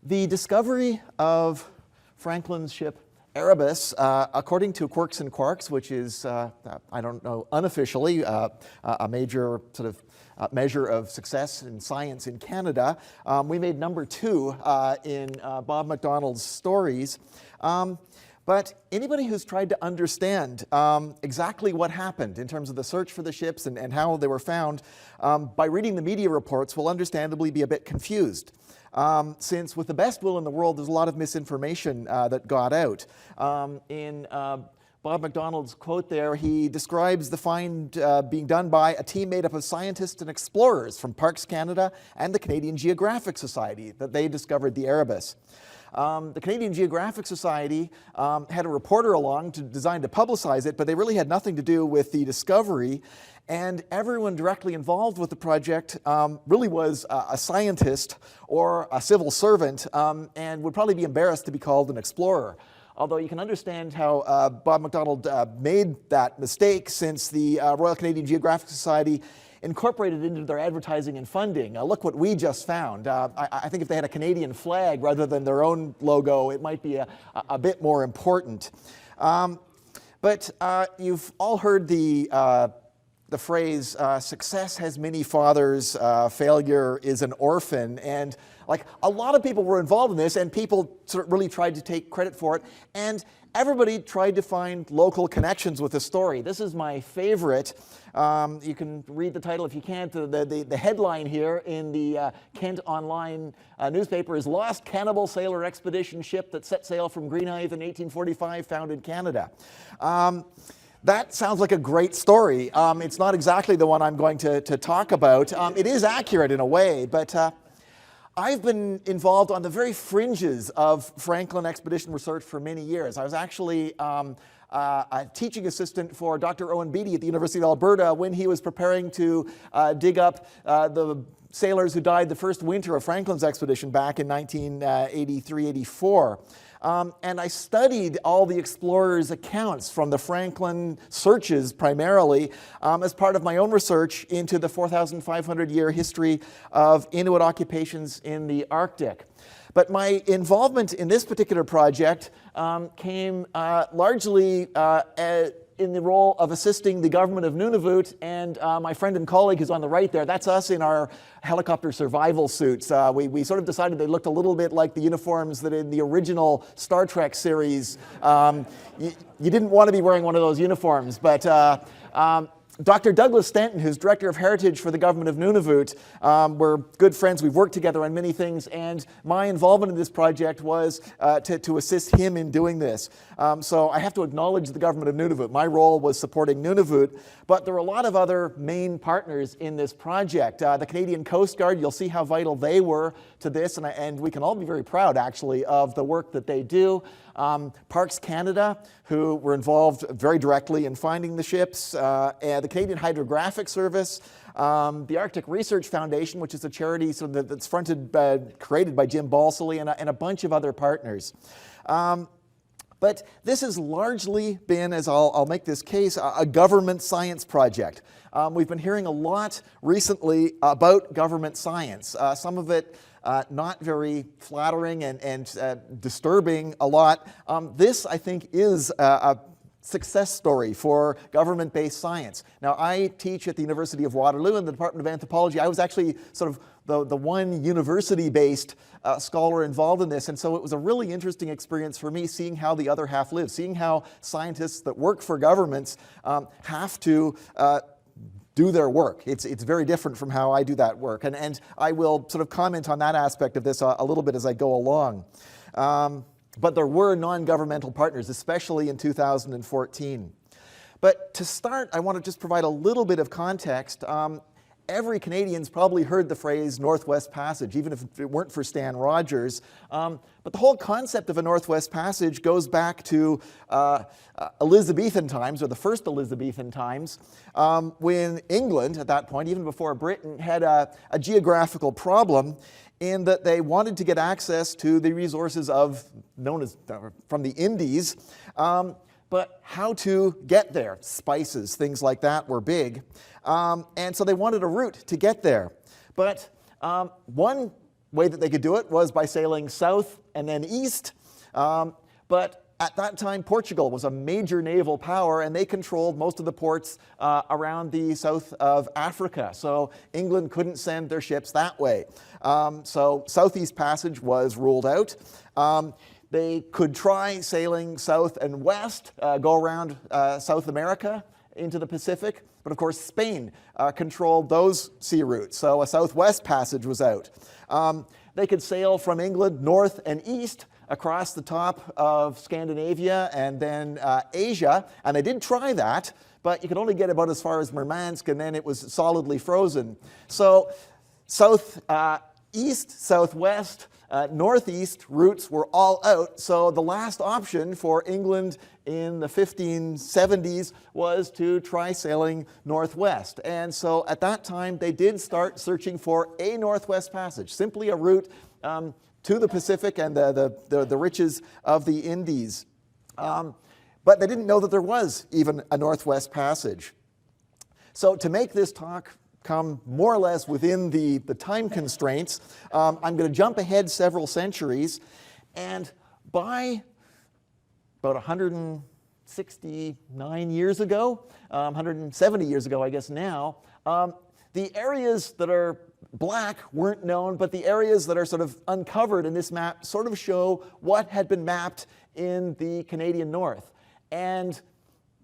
The discovery of Franklin's ship Erebus, according to Quirks and Quarks, which is, I don't know, unofficially a major sort of measure of success in science in Canada, we made number 2 in Bob MacDonald's stories. But anybody who's tried to understand exactly what happened in terms of the search for the ships and how they were found, by reading the media reports will understandably be a bit confused. Since with the best will in the world, there's a lot of misinformation that got out. In Bob MacDonald's quote there, he describes the find being done by a team made up of scientists and explorers from Parks Canada and the Canadian Geographic Society, that they discovered the Erebus. The Canadian Geographic Society had a reporter along designed to publicize it, but they really had nothing to do with the discovery. And everyone directly involved with the project really was a scientist or a civil servant, and would probably be embarrassed to be called an explorer. Although you can understand how Bob MacDonald made that mistake, since the Royal Canadian Geographic Society incorporated into their advertising and funding. Look what we just found. I think if they had a Canadian flag rather than their own logo, it might be a bit more important. But you've all heard the phrase, success has many fathers, failure is an orphan. And like a lot of people were involved in this, and people sort of really tried to take credit for it. And everybody tried to find local connections with the story. This is my favorite. You can read the title if you can't. The headline here in the Kent Online newspaper is "Lost Cannibal Sailor Expedition Ship that set sail from Greenhithe in 1845 found in Canada." That sounds like a great story. It's not exactly the one I'm going to talk about. It is accurate in a way, but I've been involved on the very fringes of Franklin expedition research for many years. I was actually a teaching assistant for Dr. Owen Beattie at the University of Alberta when he was preparing to dig up the sailors who died the first winter of Franklin's expedition back in 1983-84. And I studied all the explorers' accounts from the Franklin searches primarily as part of my own research into the 4,500-year history of Inuit occupations in the Arctic. But my involvement in this particular project came largely in the role of assisting the government of Nunavut, and my friend and colleague who's on the right there, that's us in our helicopter survival suits. We sort of decided they looked a little bit like the uniforms that in the original Star Trek series. You didn't want to be wearing one of those uniforms, but Dr. Douglas Stanton, who's Director of Heritage for the government of Nunavut, we're good friends. We've worked together on many things, and my involvement in this project was to assist him in doing this. So I have to acknowledge the government of Nunavut. My role was supporting Nunavut, but there are a lot of other main partners in this project. The Canadian Coast Guard, you'll see how vital they were to this, and we can all be very proud, actually, of the work that they do. Parks Canada, who were involved very directly in finding the ships, and the Canadian Hydrographic Service, the Arctic Research Foundation, which is a charity that's created by Jim Balsillie, and a bunch of other partners. But this has largely been, as I'll make this case, a government science project. We've been hearing a lot recently about government science, some of it not very flattering and disturbing a lot. This, I think, is a success story for government-based science. Now, I teach at the University of Waterloo in the Department of Anthropology. I was actually sort of the one university-based scholar involved in this, and so it was a really interesting experience for me seeing how the other half lives, seeing how scientists that work for governments have to do their work. It's very different from how I do that work, and I will sort of comment on that aspect of this a little bit as I go along. But there were non-governmental partners, especially in 2014. But to start, I want to just provide a little bit of context. Every Canadian's probably heard the phrase Northwest Passage, even if it weren't for Stan Rogers. But the whole concept of a Northwest Passage goes back to Elizabethan times, or the first Elizabethan times, when England, at that point, even before Britain, had a geographical problem in that they wanted to get access to the resources known as from the Indies, but how to get there. Spices, things like that were big. And so they wanted a route to get there. But one way that they could do it was by sailing south and then east. But at that time, Portugal was a major naval power, and they controlled most of the ports around the south of Africa. So England couldn't send their ships that way. So Southeast Passage was ruled out. They could try sailing south and west, go around South America into the Pacific. But of course, Spain controlled those sea routes, so a southwest passage was out. They could sail from England north and east across the top of Scandinavia and then Asia, and they did try that, but you could only get about as far as Murmansk, and then it was solidly frozen. So southeast, southwest, northeast routes were all out, so the last option for England in the 1570s was to try sailing northwest. And so at that time, they did start searching for a northwest passage, simply a route to the Pacific and the riches of the Indies. But they didn't know that there was even a northwest passage. So to make this talk come more or less within the time constraints, I'm going to jump ahead several centuries, and by about 169 years ago, 170 years ago, I guess now, the areas that are black weren't known, but the areas that are sort of uncovered in this map sort of show what had been mapped in the Canadian North. And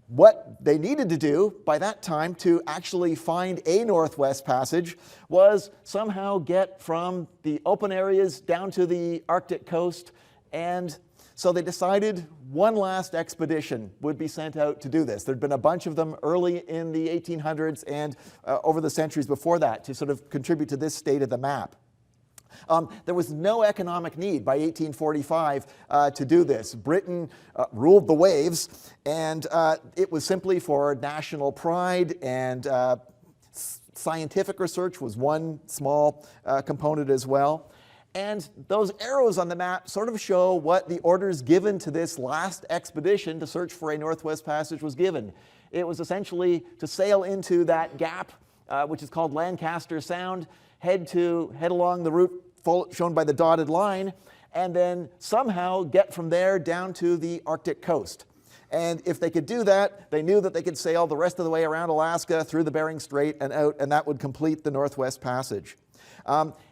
what they needed to do by that time to actually find a northwest passage was somehow get from the open areas down to the Arctic coast. And so they decided one last expedition would be sent out to do this. There'd been a bunch of them early in the 1800s and over the centuries before that to sort of contribute to this state of the map. There was no economic need by 1845 to do this. Britain ruled the waves, and it was simply for national pride, and scientific research was one small component as well. And those arrows on the map sort of show what the orders given to this last expedition to search for a northwest passage was given. It was essentially to sail into that gap, which is called Lancaster Sound, head along the route shown by the dotted line, and then somehow get from there down to the Arctic coast. And if they could do that, they knew that they could sail the rest of the way around Alaska, through the Bering Strait and out, and that would complete the Northwest Passage.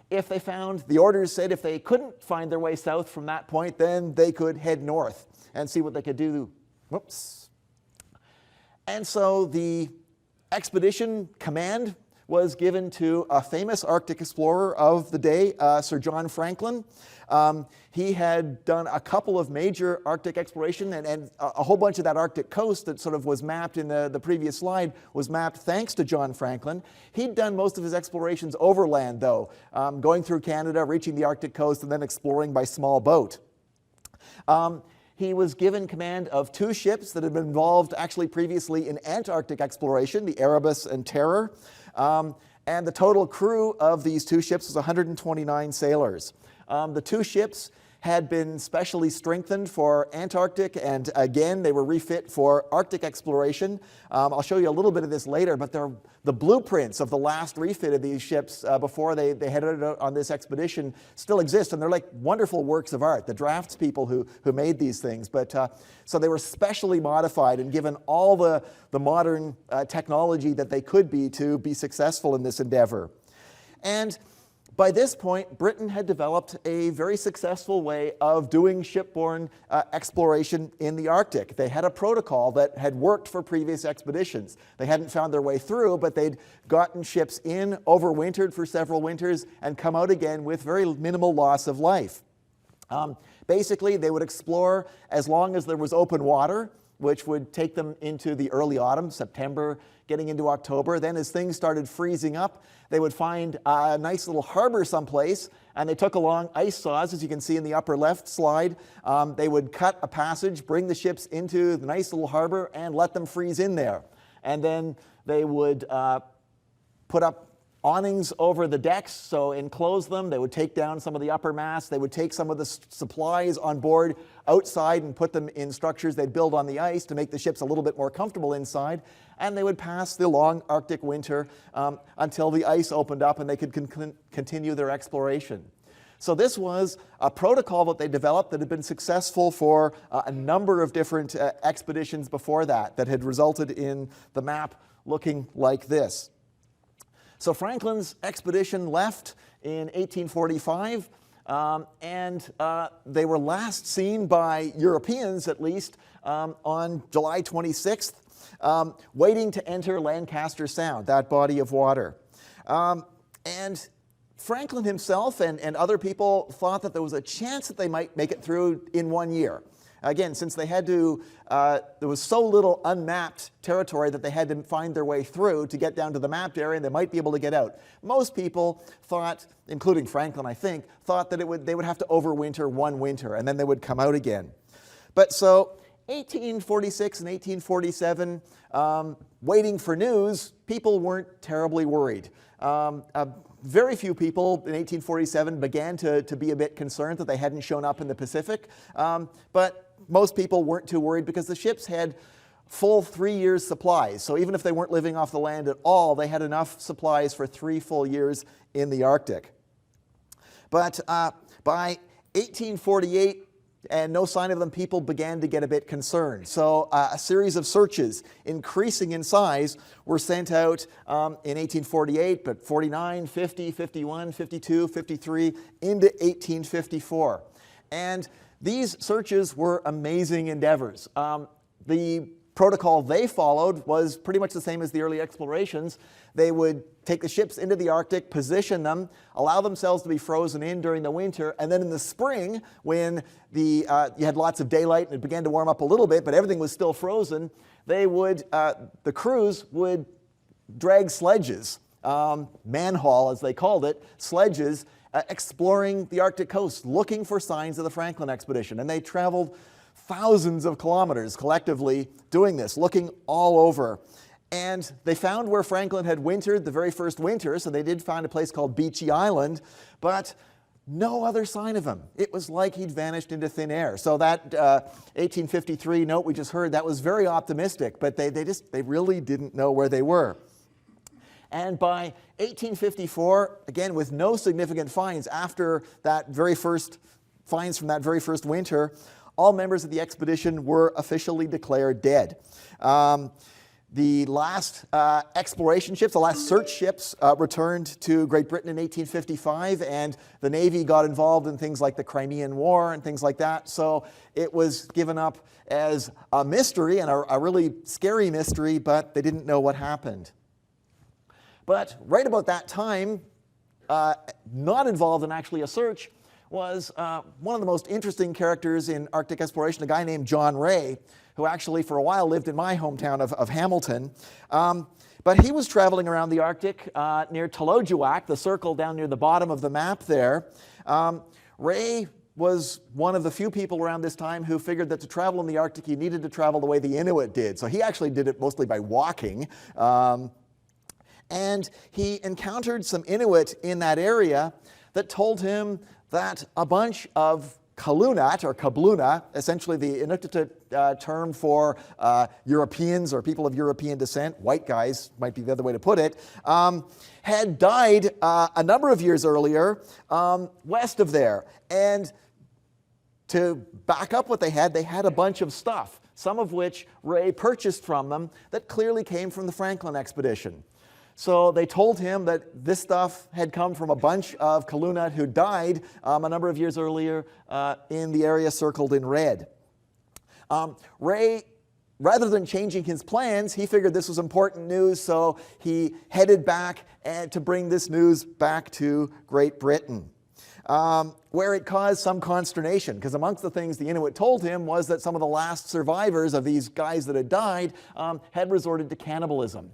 If they found, the orders said if they couldn't find their way south from that point, then they could head north and see what they could do. Whoops. And so the expedition command was given to a famous Arctic explorer of the day, Sir John Franklin. He had done a couple of major Arctic exploration, and a whole bunch of that Arctic coast that sort of was mapped in the previous slide was mapped thanks to John Franklin. He'd done most of his explorations overland, though, going through Canada, reaching the Arctic coast, and then exploring by small boat. He was given command of two ships that had been involved actually previously in Antarctic exploration, the Erebus and Terror. And the total crew of these two ships was 129 sailors. The two ships had been specially strengthened for Antarctic, and again, they were refit for Arctic exploration. I'll show you a little bit of this later, but they're the blueprints of the last refit of these ships before they headed out on this expedition still exist, and they're like wonderful works of art, the draftspeople who made these things. But so they were specially modified and given all the modern technology that they could be to be successful in this endeavor. And by this point, Britain had developed a very successful way of doing shipborne exploration in the Arctic. They had a protocol that had worked for previous expeditions. They hadn't found their way through, but they'd gotten ships in, overwintered for several winters, and come out again with very minimal loss of life. Basically, they would explore as long as there was open water, which would take them into the early autumn, September, getting into October. Then as things started freezing up, they would find a nice little harbor someplace, and they took along ice saws, as you can see in the upper left slide. They would cut a passage, bring the ships into the nice little harbor, and let them freeze in there. And then they would put up awnings over the decks, so enclose them. They would take down some of the upper masts. They would take some of the supplies on board outside and put them in structures they'd build on the ice to make the ships a little bit more comfortable inside. And they would pass the long Arctic winter until the ice opened up and they could continue their exploration. So this was a protocol that they developed that had been successful for a number of different expeditions before that had resulted in the map looking like this. So Franklin's expedition left in 1845, and they were last seen by Europeans, at least, on July 26th, waiting to enter Lancaster Sound, that body of water. And Franklin himself and other people thought that there was a chance that they might make it through in 1 year. Again, since they had to, there was so little unmapped territory that they had to find their way through to get down to the mapped area, and they might be able to get out. Most people thought, including Franklin, I think, thought that they would have to overwinter one winter, and then they would come out again. But so 1846 and 1847, waiting for news, people weren't terribly worried. Very few people in 1847 began to be a bit concerned that they hadn't shown up in the Pacific, but most people weren't too worried because the ships had full 3 years' supplies. So even if they weren't living off the land at all, they had enough supplies for 3 full years in the Arctic. But by 1848, and no sign of them, people began to get a bit concerned. So a series of searches, increasing in size, were sent out in 1848, but 49, 50, 51, 52, 53, into 1854. And these searches were amazing endeavors. The protocol they followed was pretty much the same as the early explorations. They would take the ships into the Arctic, position them, allow themselves to be frozen in during the winter, and then in the spring, when you had lots of daylight and it began to warm up a little bit, but everything was still frozen, the crews would drag sledges, man-haul as they called it, sledges, exploring the Arctic coast, looking for signs of the Franklin expedition. And they traveled thousands of kilometers collectively doing this, looking all over. And they found where Franklin had wintered the very first winter, so they did find a place called Beechy Island, but no other sign of him. It was like he'd vanished into thin air. So that 1853 note we just heard, that was very optimistic, but they really didn't know where they were. And by 1854, again, with no significant finds after that very first finds from that very first winter, all members of the expedition were officially declared dead. The last exploration ships, the last search ships, returned to Great Britain in 1855, and the Navy got involved in things like the Crimean War and things like that. So it was given up as a mystery, and a really scary mystery, but they didn't know what happened. But right about that time, not involved in actually a search, was one of the most interesting characters in Arctic exploration, a guy named John Rae, who actually for a while lived in my hometown of Hamilton. But he was traveling around the Arctic near Talojuak, the circle down near the bottom of the map there. Rae was one of the few people around this time who figured that to travel in the Arctic, you needed to travel the way the Inuit did. So he actually did it mostly by walking. And he encountered some Inuit in that area that told him that a bunch of Kalunat, or Kabluna, essentially the Inuktitut term for Europeans or people of European descent, white guys might be the other way to put it, had died a number of years earlier west of there. And to back up what they had a bunch of stuff, some of which Rae purchased from them that clearly came from the Franklin expedition. So they told him that this stuff had come from a bunch of Kalunat who died a number of years earlier in the area circled in red. Rae, rather than changing his plans, he figured this was important news, so he headed back to bring this news back to Great Britain, where it caused some consternation, because amongst the things the Inuit told him was that some of the last survivors of these guys that had died had resorted to cannibalism.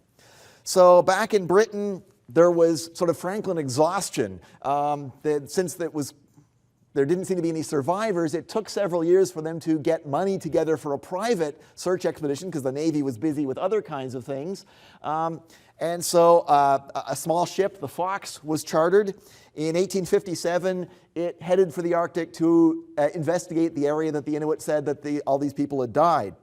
So back in Britain, there was sort of Franklin exhaustion. Since there didn't seem to be any survivors, it took several years for them to get money together for a private search expedition because the Navy was busy with other kinds of things. And so a small ship, the Fox, was chartered. In 1857, it headed for the Arctic to investigate the area that the Inuit said that all these people had died.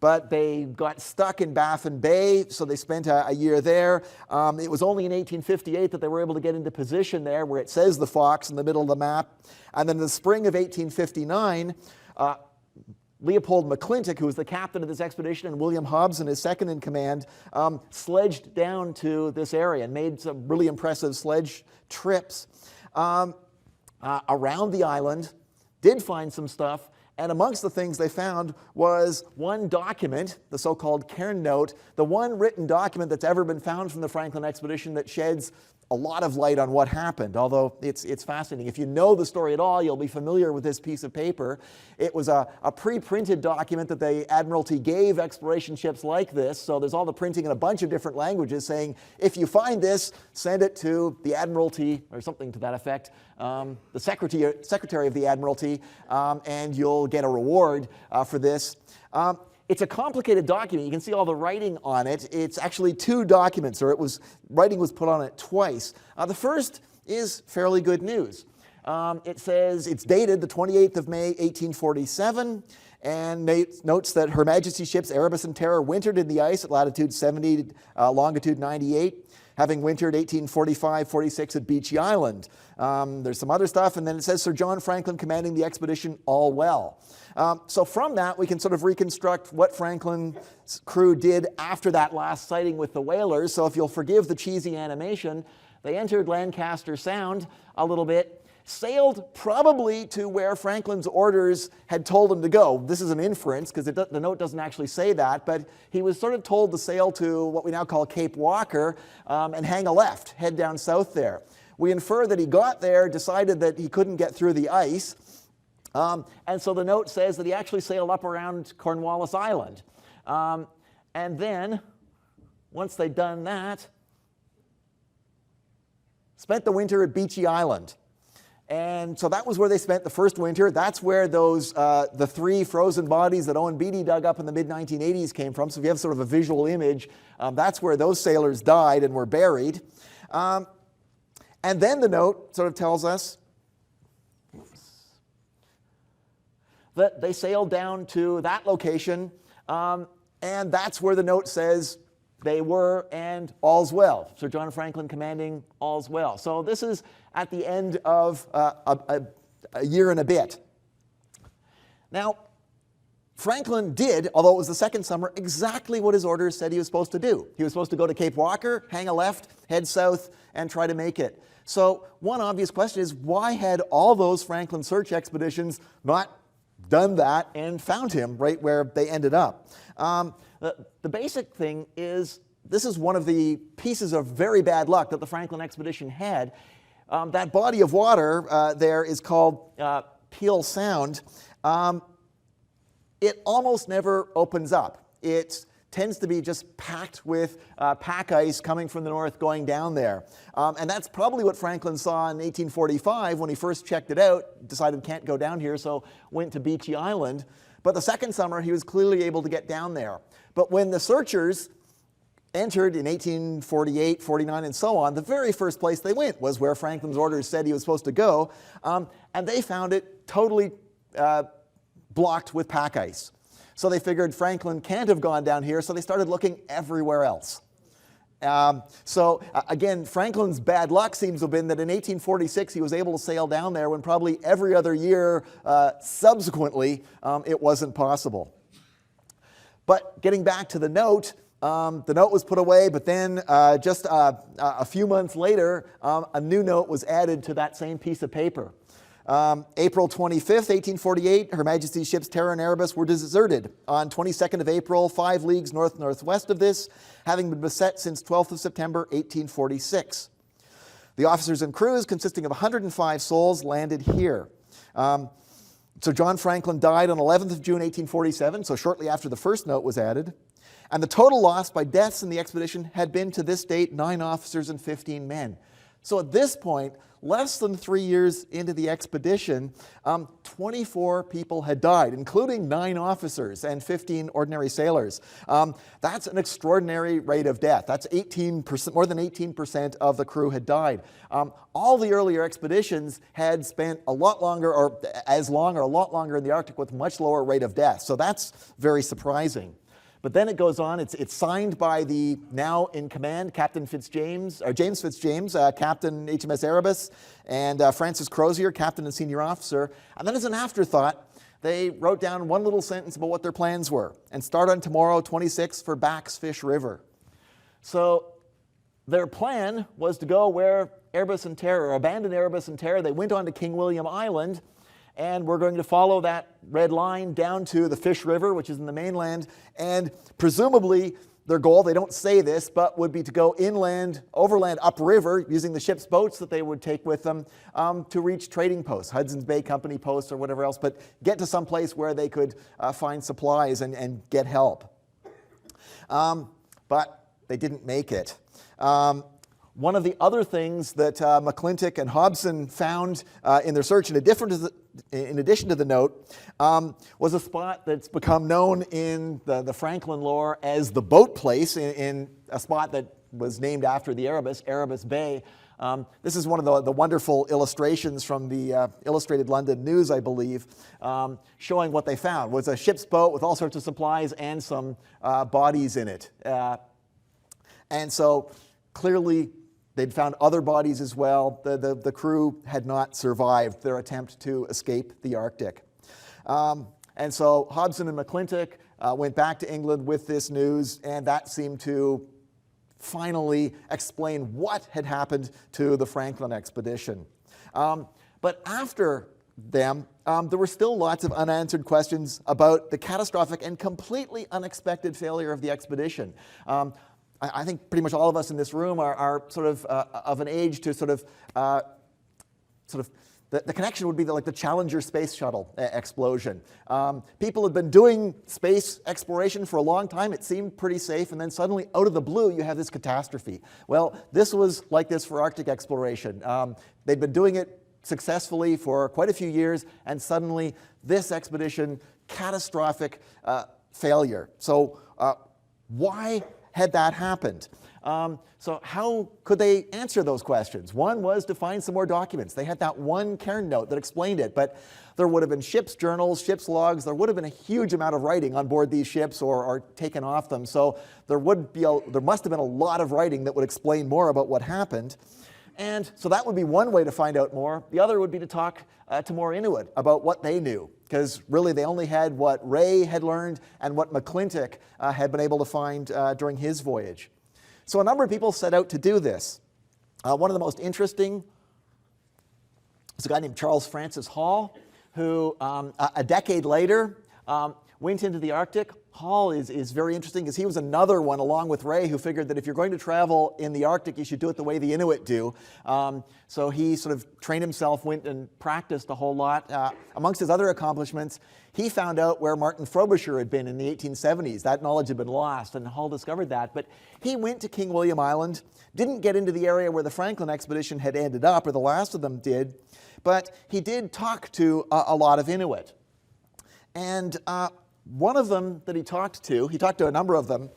but they got stuck in Baffin Bay, so they spent a year there. It was only in 1858 that they were able to get into position there where it says the Fox in the middle of the map. And then in the spring of 1859, Leopold McClintock, who was the captain of this expedition, and William Hobson, his second in command, sledged down to this area and made some really impressive sledge trips around the island, did find some stuff, and amongst the things they found was one document, the so-called Cairn Note, the one written document that's ever been found from the Franklin expedition that sheds a lot of light on what happened, although it's fascinating. If you know the story at all, you'll be familiar with this piece of paper. It was a pre-printed document that the Admiralty gave exploration ships like this, so there's all the printing in a bunch of different languages saying, if you find this, send it to the Admiralty, or something to that effect, the Secretary of the Admiralty, and you'll get a reward for this. It's a complicated document. You can see all the writing on it. It's actually two documents, or writing was put on it twice. The first is fairly good news. It says it's dated the 28th of May, 1847, and notes that Her Majesty's ships Erebus and Terror wintered in the ice at latitude 70, longitude 98, having wintered 1845-46 at Beechey Island. There's some other stuff, and then it says Sir John Franklin commanding the expedition, all well. So from that, we can sort of reconstruct what Franklin's crew did after that last sighting with the whalers. So if you'll forgive the cheesy animation, they entered Lancaster Sound a little bit, sailed probably to where Franklin's orders had told him to go. This is an inference, because the note doesn't actually say that, but he was sort of told to sail to what we now call Cape Walker and hang a left, head down south there. We infer that he got there, decided that he couldn't get through the ice, and so the note says that he actually sailed up around Cornwallis Island. And then, once they'd done that, spent the winter at Beechey Island. And so that was where they spent the first winter. That's where those the three frozen bodies that Owen Beatty dug up in the mid-1980s came from. So if you have sort of a visual image, that's where those sailors died and were buried. And then the note sort of tells us that they sailed down to that location, and that's where the note says they were, and all's well. Sir John Franklin commanding, all's well. So this is at the end of a year and a bit. Now, Franklin did, although it was the second summer, exactly what his orders said he was supposed to do. He was supposed to go to Cape Walker, hang a left, head south, and try to make it. So one obvious question is, why had all those Franklin search expeditions not done that and found him right where they ended up? The basic thing is, this is one of the pieces of very bad luck that the Franklin expedition had. That body of water there is called Peel Sound. It almost never opens up. It tends to be just packed with pack ice coming from the north going down there. And that's probably what Franklin saw in 1845 when he first checked it out, decided can't go down here, so went to Beechey Island. But the second summer, he was clearly able to get down there. But when the searchers entered in 1848, 49, and so on, the very first place they went was where Franklin's orders said he was supposed to go, and they found it totally blocked with pack ice. So they figured Franklin can't have gone down here, so they started looking everywhere else. Again, Franklin's bad luck seems to have been that in 1846 he was able to sail down there when probably every other year subsequently it wasn't possible. But getting back to the note was put away, but then just a few months later, a new note was added to that same piece of paper. April 25th, 1848, Her Majesty's ships Terror and Erebus were deserted on 22nd of April, 5 leagues north-northwest of this, having been beset since 12th of September, 1846. The officers and crews, consisting of 105 souls, landed here. So John Franklin died on 11th of June, 1847, so shortly after the first note was added. And the total loss by deaths in the expedition had been, to this date, 9 officers and 15 men. So at this point, less than 3 years into the expedition, 24 people had died, including 9 officers and 15 ordinary sailors. That's an extraordinary rate of death. That's 18%, more than 18% of the crew had died. All the earlier expeditions had spent a lot longer, or as long or a lot longer in the Arctic with much lower rate of death. So that's very surprising. But then it goes on, it's signed by the now in command Captain Fitzjames, or James Fitzjames, Captain HMS Erebus, and Francis Crozier, Captain and Senior Officer. And then as an afterthought, they wrote down one little sentence about what their plans were, and start on tomorrow, 26, for Back's Fish River. So their plan was to go where Erebus and Terror, or abandon Erebus and Terror. They went on to King William Island, and we're going to follow that red line down to the Fish River, which is in the mainland, and presumably their goal, they don't say this, but would be to go inland, overland, upriver, using the ship's boats that they would take with them to reach trading posts, Hudson's Bay Company posts or whatever else, but get to some place where they could find supplies and get help. But they didn't make it. One of the other things that McClintock and Hobson found in their search, in addition to the note, was a spot that's become known in the Franklin lore as the boat place, in a spot that was named after the Erebus, Erebus Bay. This is one of the wonderful illustrations from the Illustrated London News, I believe, showing what they found. It was a ship's boat with all sorts of supplies and some bodies in it. And so clearly they'd found other bodies as well. The crew had not survived their attempt to escape the Arctic. And so Hobson and McClintock went back to England with this news, and that seemed to finally explain what had happened to the Franklin expedition. But after them, there were still lots of unanswered questions about the catastrophic and completely unexpected failure of the expedition. I think pretty much all of us in this room are sort of an age to the connection would be like the Challenger space shuttle explosion. People had been doing space exploration for a long time. It seemed pretty safe, and then suddenly, out of the blue, you have this catastrophe. Well, this was like this for Arctic exploration. They'd been doing it successfully for quite a few years, and suddenly this expedition, catastrophic failure. So why had that happened? So how could they answer those questions? One was to find some more documents. They had that one cairn note that explained it, but there would have been ship's journals, ship's logs. There would have been a huge amount of writing on board these ships or taken off them. So there must have been a lot of writing that would explain more about what happened. And so that would be one way to find out more. The other would be to talk to more Inuit about what they knew, because really they only had what Ray had learned and what McClintock had been able to find during his voyage. So a number of people set out to do this. One of the most interesting is a guy named Charles Francis Hall, who a decade later went into the Arctic. Hall is very interesting because he was another one, along with Ray, who figured that if you're going to travel in the Arctic, you should do it the way the Inuit do. So he sort of trained himself, went and practiced a whole lot. Amongst his other accomplishments, he found out where Martin Frobisher had been in the 1870s. That knowledge had been lost, and Hall discovered that. But he went to King William Island, didn't get into the area where the Franklin expedition had ended up, or the last of them did, but he did talk to a lot of Inuit. And one of them that he talked to a number of them,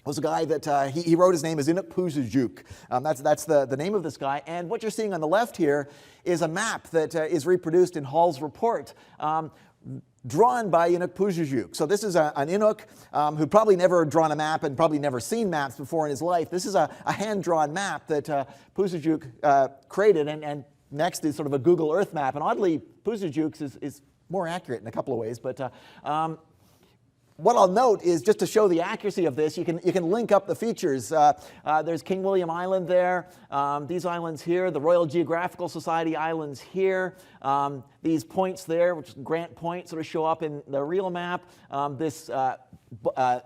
was a guy that he wrote his name as Inuit Puzajuk. That's the name of this guy. And what you're seeing on the left here is a map that is reproduced in Hall's report, drawn by Inuit Puzajuk. So this is an Inuk who probably never drawn a map and probably never seen maps before in his life. This is a hand-drawn map that Puzajuk created, and next is sort of a Google Earth map. And oddly, Puzajuk is more accurate in a couple of ways, but what I'll note is, just to show the accuracy of this, you can link up the features. There's King William Island there, these islands here, the Royal Geographical Society islands here, these points there, which is Grant Point, sort of show up in the real map. This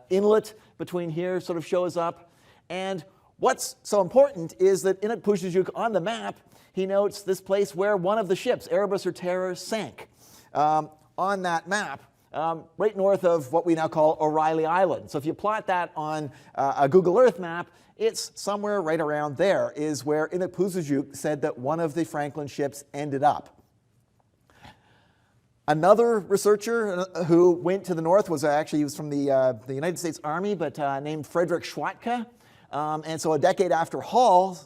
inlet between here sort of shows up. And what's so important is that Inuit Puzajuk on the map, he notes this place where one of the ships, Erebus or Terror, sank. On that map, right north of what we now call O'Reilly Island. So if you plot that on a Google Earth map, it's somewhere right around there is where Inuit Puzajuk said that one of the Franklin ships ended up. Another researcher who went to the north was he was from the United States Army, but named Frederick Schwatka. And so a decade after Hall,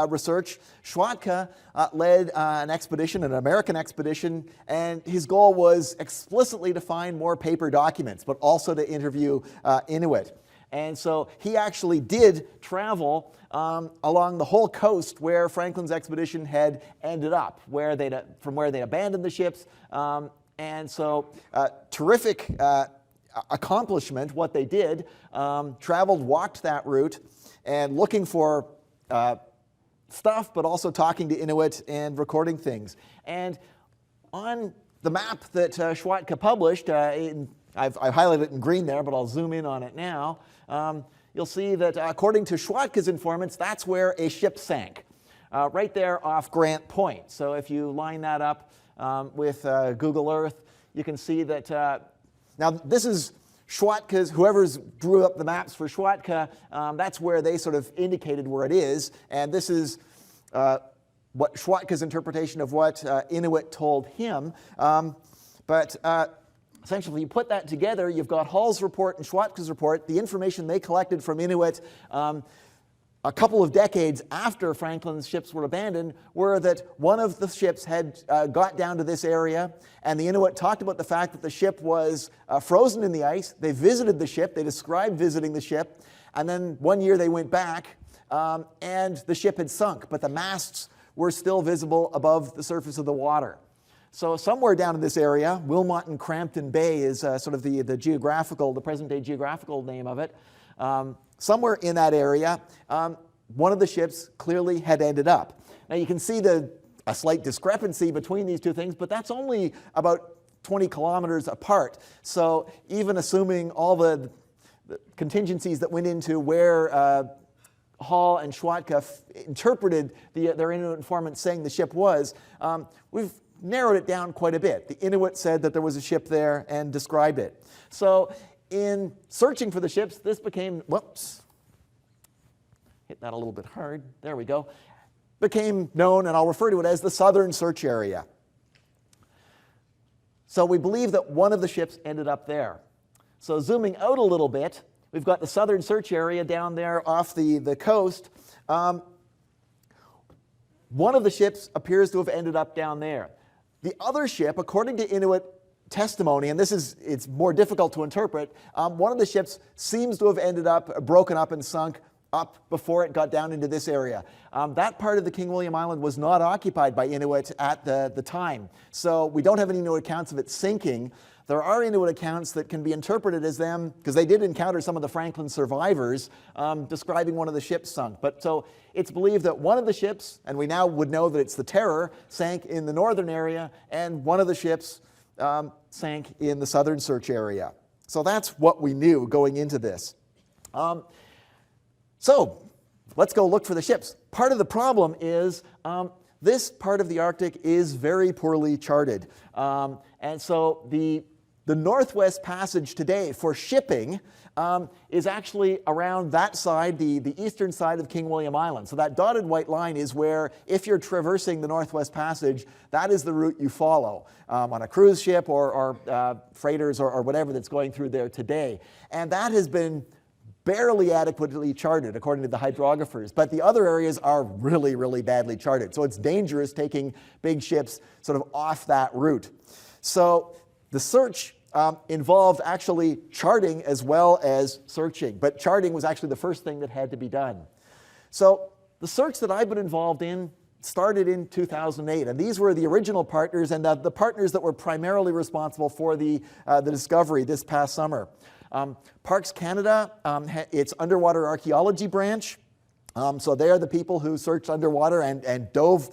research, Schwatka led an expedition, an American expedition, and his goal was explicitly to find more paper documents, but also to interview Inuit. And so he actually did travel along the whole coast where Franklin's expedition had ended up, from where they abandoned the ships. And so terrific accomplishment, what they did. Traveled, walked that route, and looking for stuff, but also talking to Inuit and recording things. And on the map that Schwatka published, I've highlighted it in green there, but I'll zoom in on it now. You'll see that according to Schwatka's informants, that's where a ship sank, right there off Grant Point. So if you line that up with Google Earth, you can see that, now this is Schwatka's, whoever's drew up the maps for Schwatka, that's where they sort of indicated where it is. And this is what Schwatka's interpretation of what Inuit told him. Essentially, if you put that together, you've got Hall's report and Schwatka's report, the information they collected from Inuit a couple of decades after Franklin's ships were abandoned, were that one of the ships had got down to this area, and the Inuit talked about the fact that the ship was frozen in the ice. They visited the ship, they described visiting the ship, and then one year they went back, and the ship had sunk, but the masts were still visible above the surface of the water. So somewhere down in this area, Wilmot and Crampton Bay is sort of the present-day geographical name of it. Somewhere in that area, one of the ships clearly had ended up. Now you can see a slight discrepancy between these two things, but that's only about 20 kilometers apart. So even assuming all the contingencies that went into where Hall and Schwatka interpreted their Inuit informant saying the ship was, we've narrowed it down quite a bit. The Inuit said that there was a ship there and described it. So in searching for the ships, this became, whoops, hit that a little bit hard, there we go, became known, and I'll refer to it as the Southern Search Area. So we believe that one of the ships ended up there. So zooming out a little bit, we've got the Southern Search Area down there off the coast. One of the ships appears to have ended up down there. The other ship, according to Inuit testimony, and it's more difficult to interpret, one of the ships seems to have ended up broken up and sunk up before it got down into this area. That part of the King William Island was not occupied by Inuit at the time, so we don't have any Inuit accounts of it sinking. There are Inuit accounts that can be interpreted as them, because they did encounter some of the Franklin survivors, describing one of the ships sunk. But so it's believed that one of the ships, and we now would know that it's the Terror, sank in the northern area, and one of the ships sank in the Southern Search Area. So that's what we knew going into this. So let's go look for the ships. Part of the problem is this part of the Arctic is very poorly charted. And so the Northwest Passage today for shipping is actually around that side, the eastern side of King William Island. So that dotted white line is where, if you're traversing the Northwest Passage, that is the route you follow on a cruise ship or freighters or whatever that's going through there today. And that has been barely adequately charted, according to the hydrographers. But the other areas are really, really badly charted. So it's dangerous taking big ships sort of off that route. So the search involved actually charting as well as searching. But charting was actually the first thing that had to be done. So the search that I've been involved in started in 2008. And these were the original partners and the partners that were primarily responsible for the discovery this past summer. Parks Canada, its underwater archaeology branch. So they are the people who searched underwater and dove.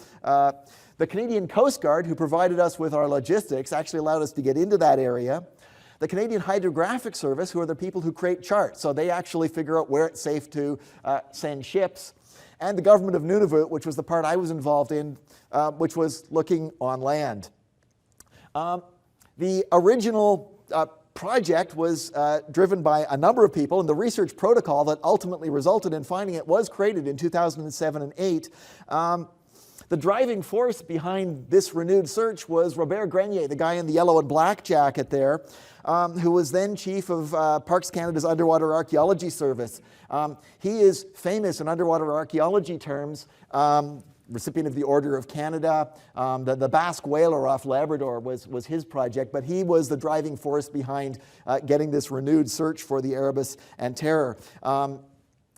The Canadian Coast Guard, who provided us with our logistics, actually allowed us to get into that area. The Canadian Hydrographic Service, who are the people who create charts. So they actually figure out where it's safe to send ships. And the government of Nunavut, which was the part I was involved in, which was looking on land. The original project was driven by a number of people, and the research protocol that ultimately resulted in finding it was created in 2007 and 2008. The driving force behind this renewed search was Robert Grenier, the guy in the yellow and black jacket there, who was then chief of Parks Canada's Underwater Archaeology Service. He is famous in underwater archaeology terms, recipient of the Order of Canada. The Basque whaler off Labrador was his project, but he was the driving force behind getting this renewed search for the Erebus and Terror.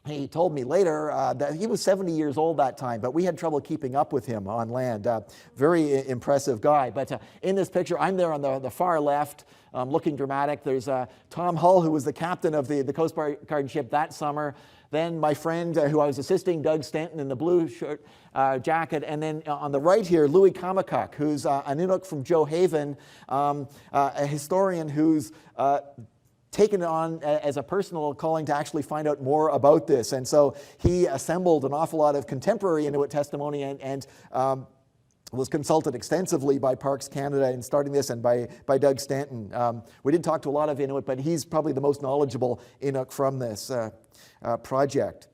He told me later that he was 70 years old that time, but we had trouble keeping up with him on land. Very impressive guy. But in this picture, I'm there on the far left, looking dramatic. There's Tom Hull, who was the captain of the Coast Guard ship that summer. Then my friend who I was assisting, Doug Stanton, in the blue shirt, jacket. And then on the right here, Louis Kamakuk, who's an Inuit from Joe Haven, a historian who's taken it on as a personal calling to actually find out more about this. And so he assembled an awful lot of contemporary Inuit testimony and was consulted extensively by Parks Canada in starting this, and by Doug Stanton. We did talk to a lot of Inuit, but he's probably the most knowledgeable Inuk from this project.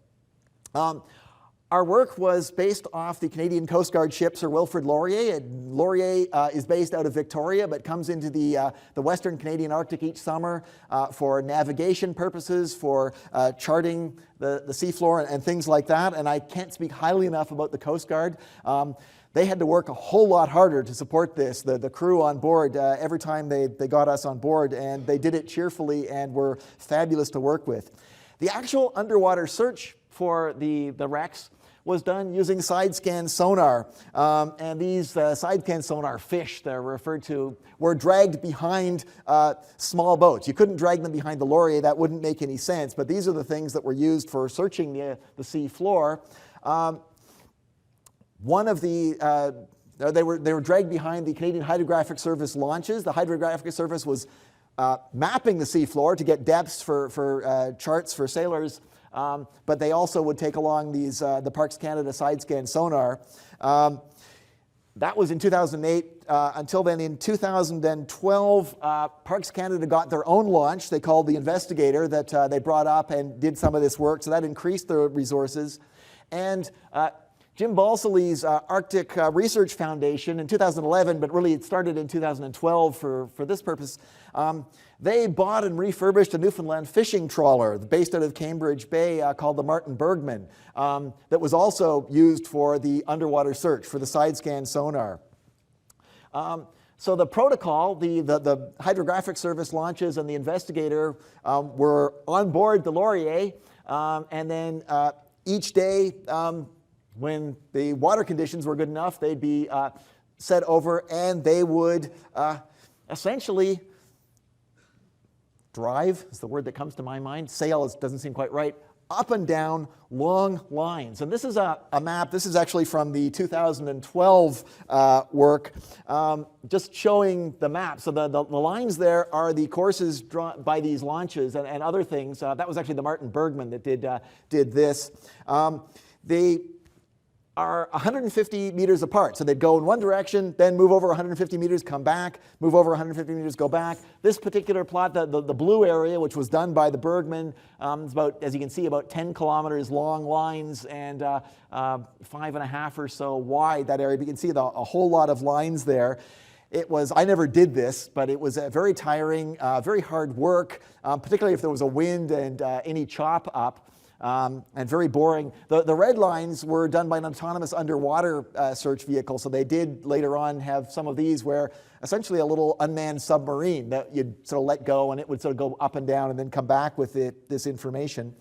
Our work was based off the Canadian Coast Guard ship Sir Wilfrid Laurier. Laurier is based out of Victoria, but comes into the Western Canadian Arctic each summer for navigation purposes, for charting the seafloor and things like that. And I can't speak highly enough about the Coast Guard. They had to work a whole lot harder to support this. The crew on board, every time they got us on board, and they did it cheerfully and were fabulous to work with. The actual underwater search for the wrecks was done using side-scan sonar. And these side-scan sonar fish, they're referred to, were dragged behind small boats. You couldn't drag them behind the Laurier, that wouldn't make any sense, but these are the things that were used for searching the sea floor. One of the, they were dragged behind the Canadian Hydrographic Service launches. The Hydrographic Service was mapping the seafloor to get depths for charts for sailors, but they also would take along these the Parks Canada side-scan sonar. That was in 2008. Until then, in 2012, Parks Canada got their own launch. They called the Investigator, that they brought up and did some of this work, so that increased their resources. And Jim Balsilie's Arctic Research Foundation in 2011, but really it started in 2012 for this purpose, they bought and refurbished a Newfoundland fishing trawler based out of Cambridge Bay called the Martin Bergman, that was also used for the underwater search, for the side-scan sonar. So the protocol, the Hydrographic Service launches and the Investigator were on board the Laurier, and then each day, when the water conditions were good enough, they'd be set over, and they would essentially drive, is the word that comes to my mind. Sail doesn't seem quite right. Up and down long lines. And this is a map. This is actually from the 2012 work, just showing the map. So the lines there are the courses drawn by these launches and other things. That was actually the Martin Bergman that did this. They are 150 meters apart. So they'd go in one direction, then move over 150 meters, come back, move over 150 meters, go back. This particular plot, the blue area, which was done by the Bergman, is about, as you can see, about 10 kilometers long lines and 5.5 or so wide, that area. But you can see a whole lot of lines there. It was, I never did this, but it was very tiring, very hard work, particularly if there was a wind and any chop up. And very boring. The red lines were done by an autonomous underwater search vehicle, so they did later on have some of these where essentially a little unmanned submarine that you'd sort of let go and it would sort of go up and down and then come back with this information.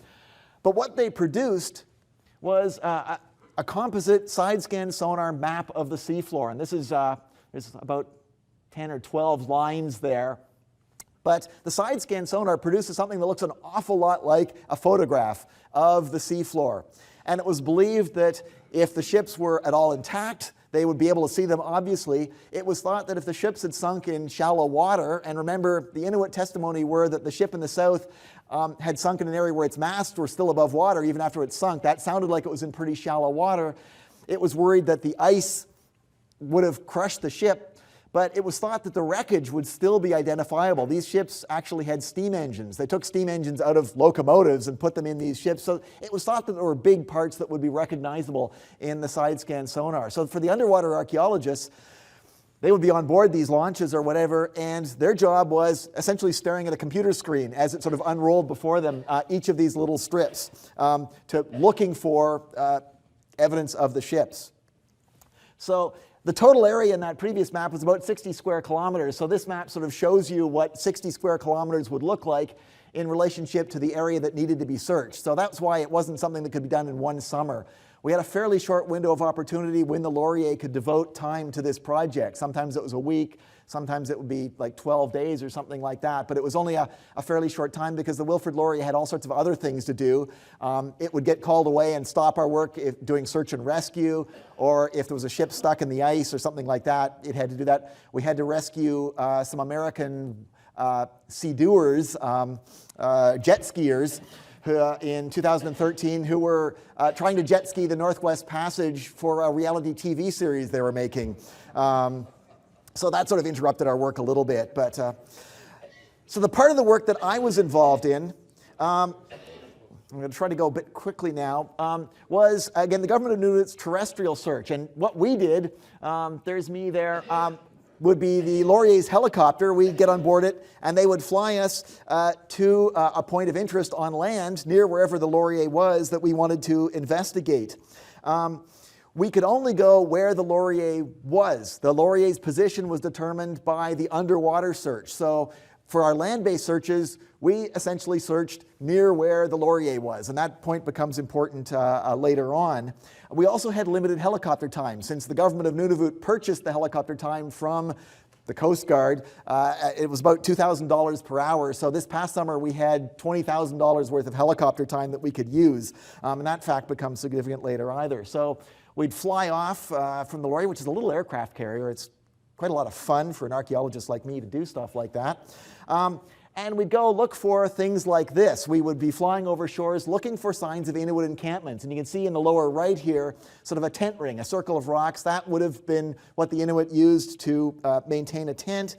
But what they produced was a composite side-scan sonar map of the seafloor, and this is there's about 10 or 12 lines there. But the side-scan sonar produces something that looks an awful lot like a photograph of the seafloor. And it was believed that if the ships were at all intact, they would be able to see them, obviously. It was thought that if the ships had sunk in shallow water, and remember, the Inuit testimony were that the ship in the south had sunk in an area where its masts were still above water even after it sunk. That sounded like it was in pretty shallow water. It was worried that the ice would have crushed the ship. but it was thought that the wreckage would still be identifiable. These ships actually had steam engines. They took steam engines out of locomotives and put them in these ships, so it was thought that there were big parts that would be recognizable in the side-scan sonar. So for the underwater archaeologists, they would be on board these launches or whatever, and their job was essentially staring at a computer screen as it sort of unrolled before them each of these little strips, to looking for evidence of the ships. So the total area in that previous map was about 60 square kilometers. So this map sort of shows you what 60 square kilometers would look like in relationship to the area that needed to be searched. So that's why it wasn't something that could be done in one summer. We had a fairly short window of opportunity when the Laurier could devote time to this project. Sometimes it was a week, sometimes it would be like 12 days or something like that, but it was only a fairly short time because the Wilfrid Laurier had all sorts of other things to do. It would get called away and stop our work doing search and rescue, or if there was a ship stuck in the ice or something like that, it had to do that. We had to rescue some American sea-doers, jet skiers, in 2013 who were trying to jet ski the Northwest Passage for a reality TV series they were making. So that sort of interrupted our work a little bit. But so the part of the work that I was involved in, I'm going to try to go a bit quickly now, was, again, the government of Inuit's terrestrial search. And what we did, there's me there, would be the Laurier's helicopter. We'd get on board it, and they would fly us to a point of interest on land near wherever the Laurier was that we wanted to investigate. We could only go where the Laurier was. The Laurier's position was determined by the underwater search. So for our land-based searches, we essentially searched near where the Laurier was, and that point becomes important later on. We also had limited helicopter time. Since the government of Nunavut purchased the helicopter time from the Coast Guard, it was about $2,000 per hour. So this past summer, we had $20,000 worth of helicopter time that we could use, and that fact becomes significant later either. So we'd fly off from the Laurier, which is a little aircraft carrier. It's quite a lot of fun for an archaeologist like me to do stuff like that. And we'd go look for things like this. We would be flying over shores looking for signs of Inuit encampments. And you can see in the lower right here sort of a tent ring, a circle of rocks. That would have been what the Inuit used to maintain a tent.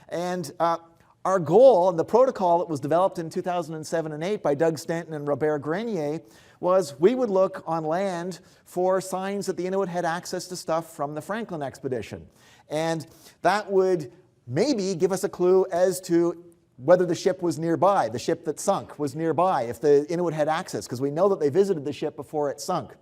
And our goal and the protocol that was developed in 2007 and 8 by Doug Stanton and Robert Grenier was we would look on land for signs that the Inuit had access to stuff from the Franklin expedition. And that would maybe give us a clue as to whether the ship was nearby, the ship that sunk was nearby, if the Inuit had access, because we know that they visited the ship before it sunk.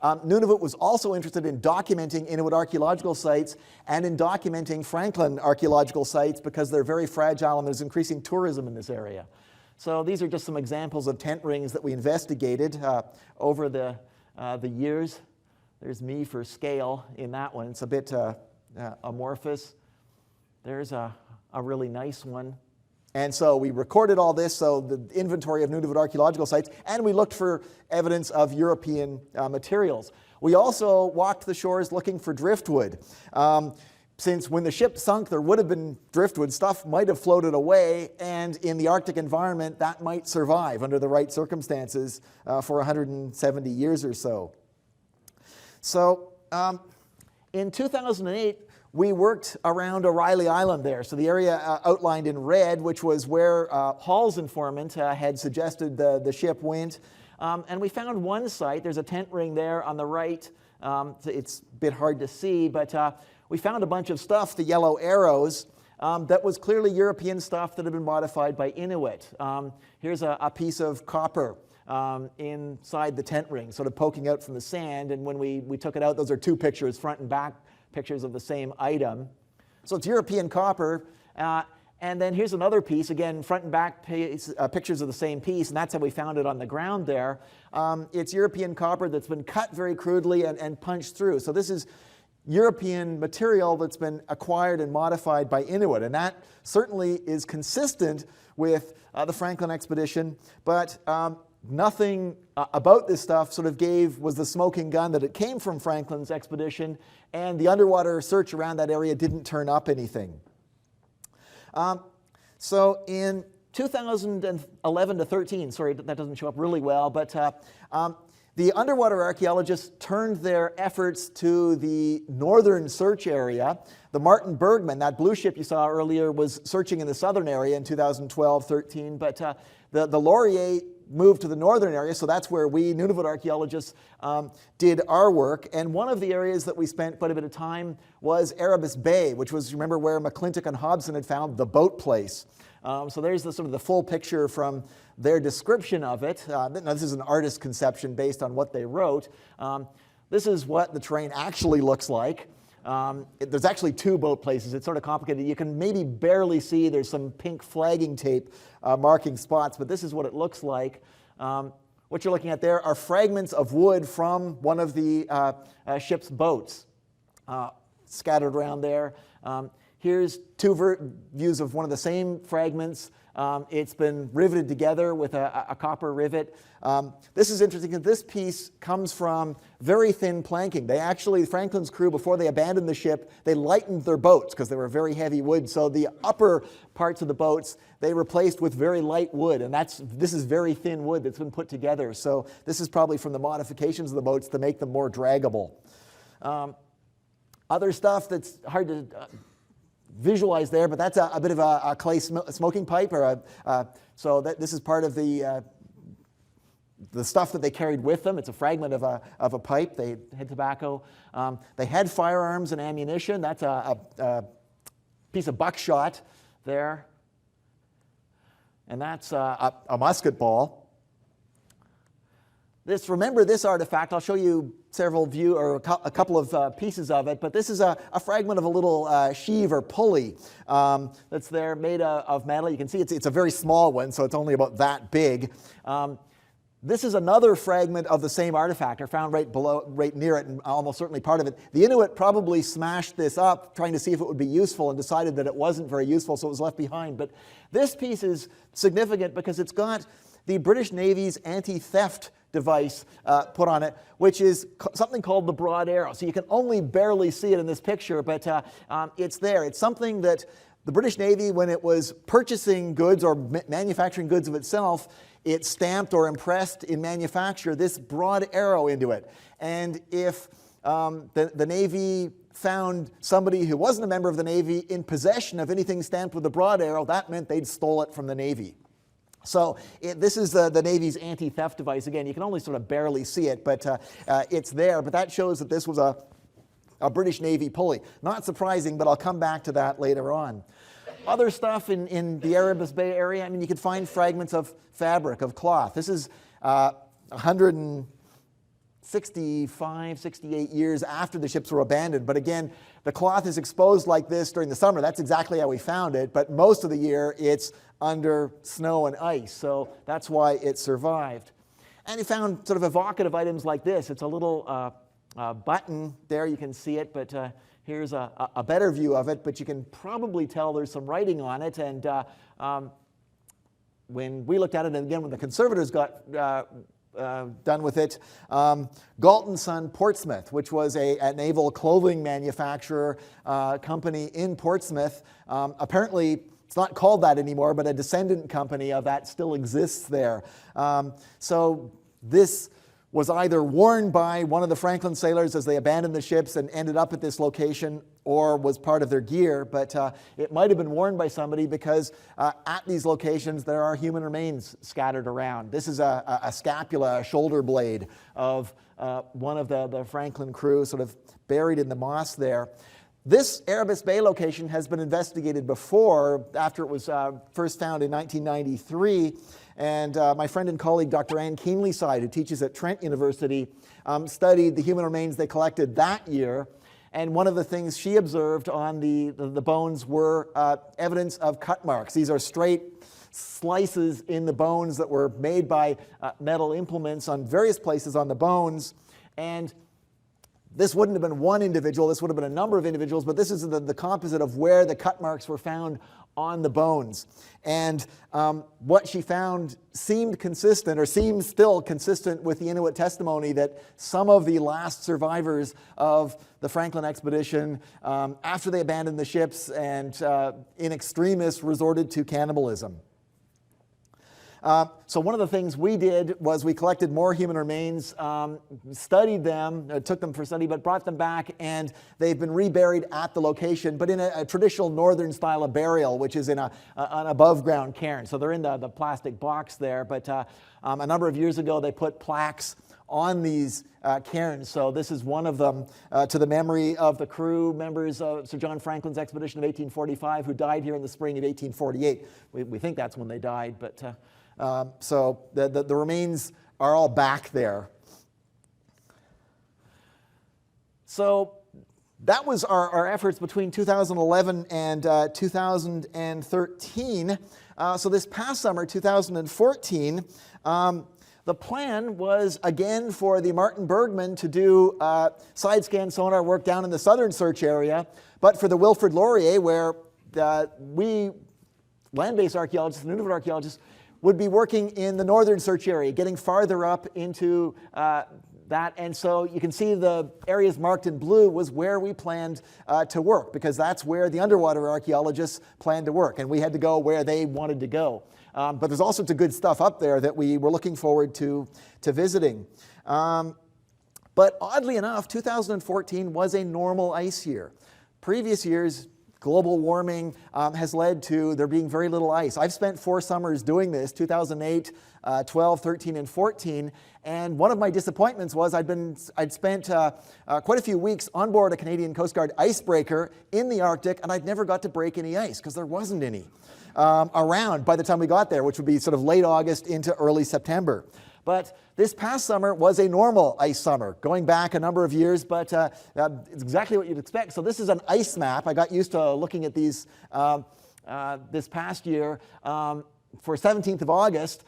Nunavut was also interested in documenting Inuit archaeological sites and in documenting Franklin archaeological sites because they're very fragile and there's increasing tourism in this area. So these are just some examples of tent rings that we investigated over the years. There's me for scale in that one. It's a bit amorphous. There's a really nice one. And so we recorded all this, so the inventory of Nunavut archaeological sites, and we looked for evidence of European materials. We also walked the shores looking for driftwood. Since when the ship sunk, there would have been driftwood. Stuff might have floated away, and in the Arctic environment, that might survive under the right circumstances for 170 years or so. So in 2008, we worked around O'Reilly Island there. So the area outlined in red, which was where Hall's informant had suggested the ship went. And we found one site. There's a tent ring there on the right. It's a bit hard to see, but we found a bunch of stuff, the yellow arrows, that was clearly European stuff that had been modified by Inuit. Here's a piece of copper inside the tent ring, sort of poking out from the sand. And when we took it out, those are two pictures, front and back pictures of the same item. So it's European copper. And then here's another piece, again, front and back pictures of the same piece, and that's how we found it on the ground there. It's European copper that's been cut very crudely and punched through. So this is European material that's been acquired and modified by Inuit, and that certainly is consistent with the Franklin expedition, but nothing about this stuff sort of was the smoking gun that it came from Franklin's expedition, and the underwater search around that area didn't turn up anything. So in 2011 to 13, sorry, that doesn't show up really well, but The underwater archaeologists turned their efforts to the northern search area. The Martin Bergman, that blue ship you saw earlier, was searching in the southern area in 2012-13, but the Laurier moved to the northern area, so that's where we, Nunavut archaeologists, did our work. And one of the areas that we spent quite a bit of time was Erebus Bay, which was, remember, where McClintock and Hobson had found the boat place. So there's the, sort of the full picture from their description of it. Now, this is an artist's conception based on what they wrote. This is what the terrain actually looks like. There's actually two boat places. It's sort of complicated. You can maybe barely see there's some pink flagging tape marking spots, but this is what it looks like. What you're looking at there are fragments of wood from one of the ship's boats scattered around there. Here's two views of one of the same fragments. It's been riveted together with a copper rivet. This is interesting because this piece comes from very thin planking. They actually, Franklin's crew, before they abandoned the ship, they lightened their boats because they were very heavy wood. So the upper parts of the boats, they replaced with very light wood. And this is very thin wood that's been put together. So this is probably from the modifications of the boats to make them more draggable. Other stuff that's hard to visualize there, but that's a bit of a clay smoking pipe, so this is part of the stuff that they carried with them. It's a fragment of a pipe. They had tobacco. They had firearms and ammunition. That's a piece of buckshot there, and that's a musket ball. Remember this artifact. I'll show you several a couple of pieces of it, but this is a fragment of a little sheave or pulley that's there, made of metal. You can see it's a very small one, so it's only about that big. This is another fragment of the same artifact, or found right near it, and almost certainly part of it. The Inuit probably smashed this up, trying to see if it would be useful, and decided that it wasn't very useful, so it was left behind. But this piece is significant because it's got the British Navy's anti-theft device put on it, which is something called the broad arrow. So you can only barely see it in this picture, but it's there. It's something that the British Navy, when it was purchasing goods or manufacturing goods of itself, it stamped or impressed in manufacture this broad arrow into it. And if the Navy found somebody who wasn't a member of the Navy in possession of anything stamped with the broad arrow, that meant they'd stole it from the Navy. So this is the Navy's anti-theft device. Again, you can only sort of barely see it, but it's there. But that shows that this was a British Navy pulley. Not surprising, but I'll come back to that later on. Other stuff in the Erebus Bay area, I mean, you could find fragments of fabric, of cloth. This is 165, 68 years after the ships were abandoned. But again, the cloth is exposed like this during the summer. That's exactly how we found it. But most of the year, it's under snow and ice. So that's why it survived. And you found sort of evocative items like this. It's a little button there. You can see it, but here's a better view of it. But you can probably tell there's some writing on it. And when we looked at it, and again, when the conservators got done with it, Galton Son Portsmouth, which was a naval clothing manufacturer company in Portsmouth. Apparently, it's not called that anymore, but a descendant company of that still exists there. So this was either worn by one of the Franklin sailors as they abandoned the ships and ended up at this location, or was part of their gear, but it might have been worn by somebody because at these locations there are human remains scattered around. This is a scapula, a shoulder blade of one of the Franklin crew, sort of buried in the moss there. This Erebus Bay location has been investigated before, after it was first found in 1993. And my friend and colleague, Dr. Ann Keenlyside, who teaches at Trent University, studied the human remains they collected that year. And one of the things she observed on the bones were evidence of cut marks. These are straight slices in the bones that were made by metal implements on various places on the bones. And this wouldn't have been one individual, this would have been a number of individuals, but this is the composite of where the cut marks were found on the bones. And what she found seemed consistent, or seems still consistent with the Inuit testimony that some of the last survivors of the Franklin expedition, after they abandoned the ships and in extremis, resorted to cannibalism. So one of the things we did was we collected more human remains, studied them, took them for study, but brought them back, and they've been reburied at the location, but in a traditional northern style of burial, which is in an above-ground cairn. So they're in the plastic box there, but a number of years ago they put plaques on these cairns. So this is one of them to the memory of the crew members of Sir John Franklin's expedition of 1845 who died here in the spring of 1848. We think that's when they died, but so the remains are all back there. So that was our efforts between 2011 and 2013. So this past summer, 2014, the plan was, again, for the Martin Bergman to do side-scan sonar work down in the southern search area, but for the Wilfrid Laurier, where we, land-based archaeologists and Inuit archaeologists, would be working in the northern search area, getting farther up into that. And so you can see the areas marked in blue was where we planned to work, because that's where the underwater archaeologists planned to work, and we had to go where they wanted to go. But there's all sorts of good stuff up there that we were looking forward to visiting. But oddly enough, 2014 was a normal ice year. Previous years, global warming has led to there being very little ice. I've spent 4 summers doing this, 2008, 12, 13, and 14, and one of my disappointments was I'd spent quite a few weeks on board a Canadian Coast Guard icebreaker in the Arctic, and I'd never got to break any ice because there wasn't any around by the time we got there, which would be sort of late August into early September. But this past summer was a normal ice summer, going back a number of years, but it's exactly what you'd expect. So this is an ice map. I got used to looking at these this past year. For 17th of August,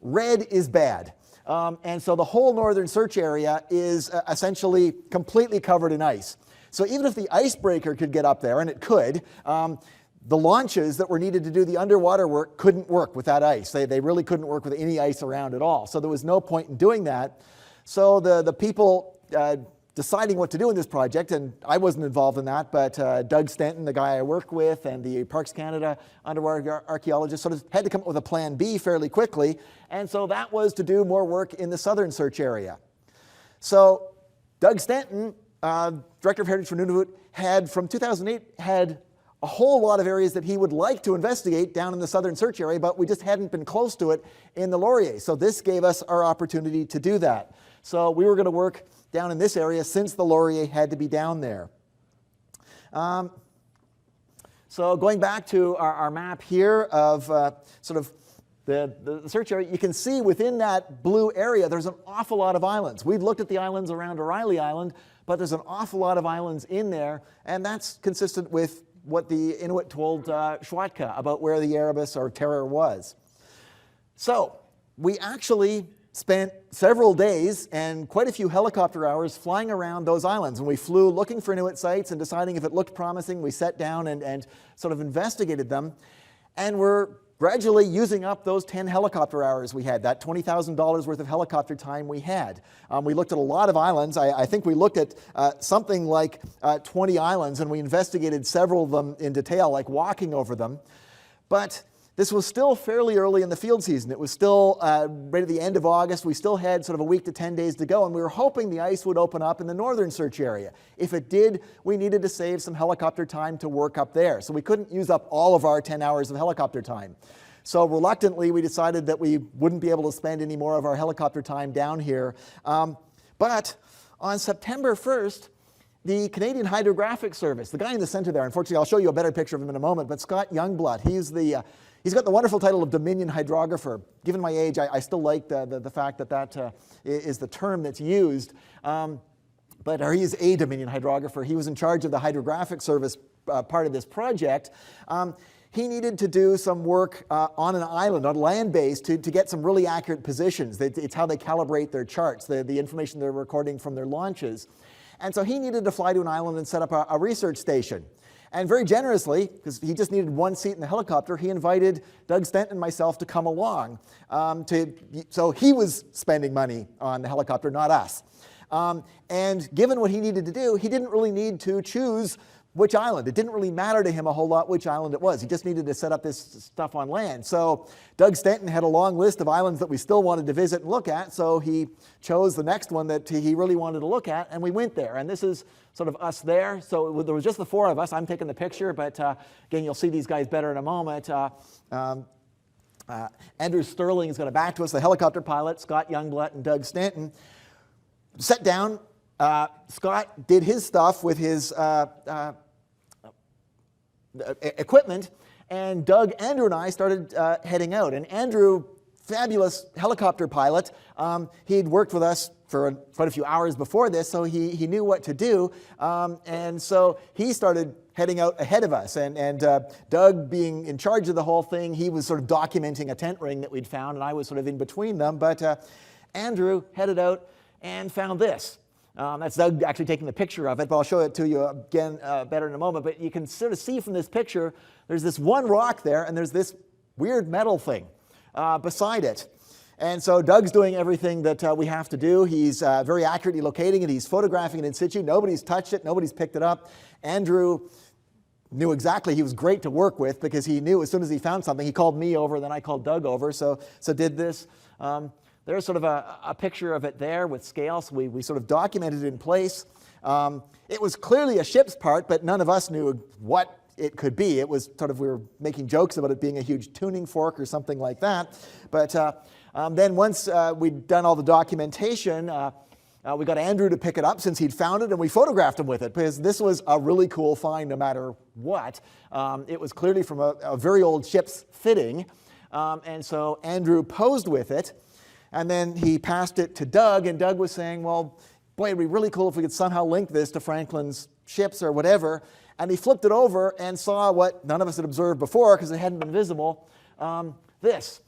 red is bad. And so the whole northern search area is essentially completely covered in ice. So even if the icebreaker could get up there, and it could, the launches that were needed to do the underwater work couldn't work with that ice. They really couldn't work with any ice around at all. So there was no point in doing that. So the people deciding what to do in this project, and I wasn't involved in that, but Doug Stenton, the guy I work with, and the Parks Canada underwater archaeologist sort of had to come up with a plan B fairly quickly. And so that was to do more work in the southern search area. So Doug Stenton, Director of Heritage for Nunavut, had from 2008 had a whole lot of areas that he would like to investigate down in the southern search area, but we just hadn't been close to it in the Laurier. So this gave us our opportunity to do that. So we were going to work down in this area since the Laurier had to be down there. So going back to our map here of sort of the search area, you can see within that blue area there's an awful lot of islands. We've looked at the islands around O'Reilly Island, but there's an awful lot of islands in there, and that's consistent with what the Inuit told Schwatka about where the Erebus or Terror was. So we actually spent several days and quite a few helicopter hours flying around those islands. And we flew looking for Inuit sites and deciding if it looked promising, we sat down and sort of investigated them. And we're gradually using up those 10 helicopter hours we had, that $20,000 worth of helicopter time we had. We looked at a lot of islands. I think we looked at something like 20 islands, and we investigated several of them in detail, like walking over them. But this was still fairly early in the field season. It was still right at the end of August. We still had sort of a week to 10 days to go, and we were hoping the ice would open up in the northern search area. If it did, we needed to save some helicopter time to work up there. So we couldn't use up all of our 10 hours of helicopter time. So reluctantly, we decided that we wouldn't be able to spend any more of our helicopter time down here. But on September 1st, the Canadian Hydrographic Service, the guy in the center there, unfortunately, I'll show you a better picture of him in a moment, but Scott Youngblood, he's got the wonderful title of Dominion Hydrographer. Given my age, I still like the fact that is the term that's used. But he is a Dominion Hydrographer. He was in charge of the Hydrographic Service part of this project. He needed to do some work on an island, on land-based, to get some really accurate positions. It's how they calibrate their charts, the information they're recording from their launches. And so he needed to fly to an island and set up a research station. And very generously, because he just needed one seat in the helicopter, he invited Doug Stenton and myself to come along. So he was spending money on the helicopter, not us. And given what he needed to do, he didn't really need to choose which island. It didn't really matter to him a whole lot which island it was. He just needed to set up this stuff on land. So Doug Stanton had a long list of islands that we still wanted to visit and look at, so he chose the next one that he really wanted to look at, and we went there. And this is sort of us there. So there was just the four of us. I'm taking the picture, but again, you'll see these guys better in a moment. Andrew Sterling is going to back to us, the helicopter pilot, Scott Youngblood and Doug Stanton. Sat down. Scott did his stuff with his equipment, and Doug, Andrew, and I started heading out. And Andrew, fabulous helicopter pilot, he'd worked with us for quite a few hours before this, so he knew what to do. And so he started heading out ahead of us. And Doug, being in charge of the whole thing, he was sort of documenting a tent ring that we'd found, and I was sort of in between them. But Andrew headed out and found this. That's Doug actually taking the picture of it, but I'll show it to you again better in a moment. But you can sort of see from this picture, there's this one rock there, and there's this weird metal thing beside it. And so Doug's doing everything that we have to do. He's very accurately locating it. He's photographing it in situ. Nobody's touched it. Nobody's picked it up. Andrew knew exactly. He was great to work with because he knew as soon as he found something, he called me over, then I called Doug over. So did this. There's sort of a picture of it there with scale, so we sort of documented it in place. It was clearly a ship's part, but none of us knew what it could be. It was sort of, we were making jokes about it being a huge tuning fork or something like that. But then once we'd done all the documentation, we got Andrew to pick it up since he'd found it, and we photographed him with it because this was a really cool find no matter what. It was clearly from a very old ship's fitting, and so Andrew posed with it. And then he passed it to Doug, and Doug was saying, well, boy, it'd be really cool if we could somehow link this to Franklin's ships or whatever. And he flipped it over and saw what none of us had observed before because it hadn't been visible. This.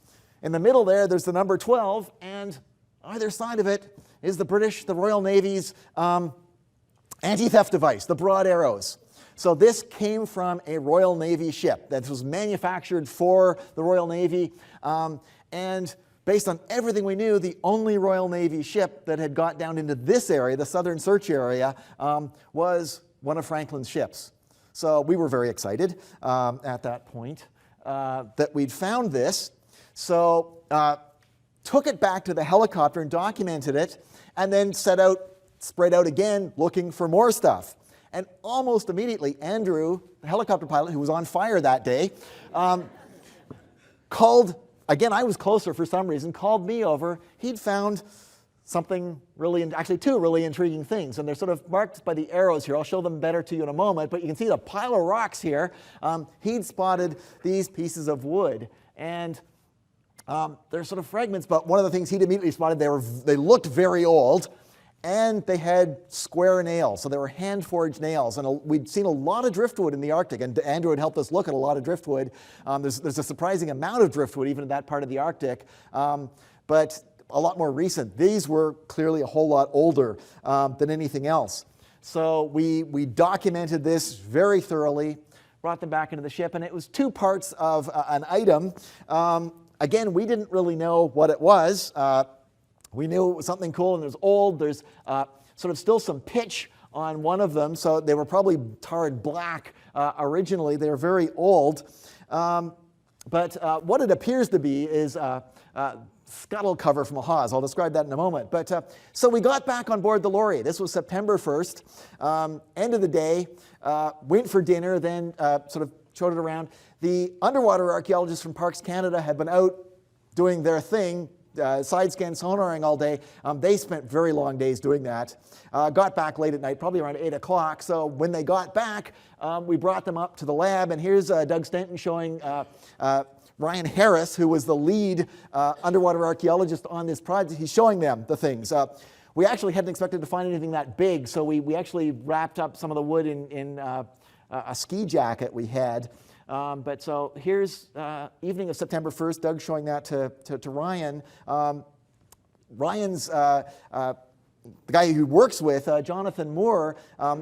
In the middle there, there's the number 12, and either side of it is the Royal Navy's anti-theft device, the broad arrows. So this came from a Royal Navy ship that was manufactured for the Royal Navy, and based on everything we knew, the only Royal Navy ship that had got down into this area, the southern search area, was one of Franklin's ships. So we were very excited at that point that we'd found this. So took it back to the helicopter and documented it, and then spread out again looking for more stuff. And almost immediately, Andrew, the helicopter pilot who was on fire that day, called. Again, I was closer for some reason, called me over. He'd found something actually two really intriguing things. And they're sort of marked by the arrows here. I'll show them better to you in a moment. But you can see the pile of rocks here. He'd spotted these pieces of wood. And they're sort of fragments. But one of the things he'd immediately spotted, they looked very old. And they had square nails, so they were hand-forged nails. And we'd seen a lot of driftwood in the Arctic, and Andrew had helped us look at a lot of driftwood. There's a surprising amount of driftwood even in that part of the Arctic, but a lot more recent. These were clearly a whole lot older than anything else. So we documented this very thoroughly, brought them back into the ship, and it was two parts of an item. Again, we didn't really know what it was. We knew it was something cool, and it was old. There's sort of still some pitch on one of them, so they were probably tarred black originally. They were very old. But what it appears to be is scuttle cover from a hawse. I'll describe that in a moment. But so we got back on board the Laurie. This was September 1st. End of the day, went for dinner, then sort of showed it around. The underwater archaeologists from Parks Canada had been out doing their thing, side scan sonaring all day. They spent very long days doing that. Got back late at night, probably around 8 o'clock. So when they got back, we brought them up to the lab. And here's Doug Stanton showing Ryan Harris, who was the lead underwater archaeologist on this project. He's showing them the things. We actually hadn't expected to find anything that big, so we actually wrapped up some of the wood in a ski jacket we had. But so here's evening of September 1st, Doug showing that to Ryan. Ryan's, the guy who works with, Jonathan Moore,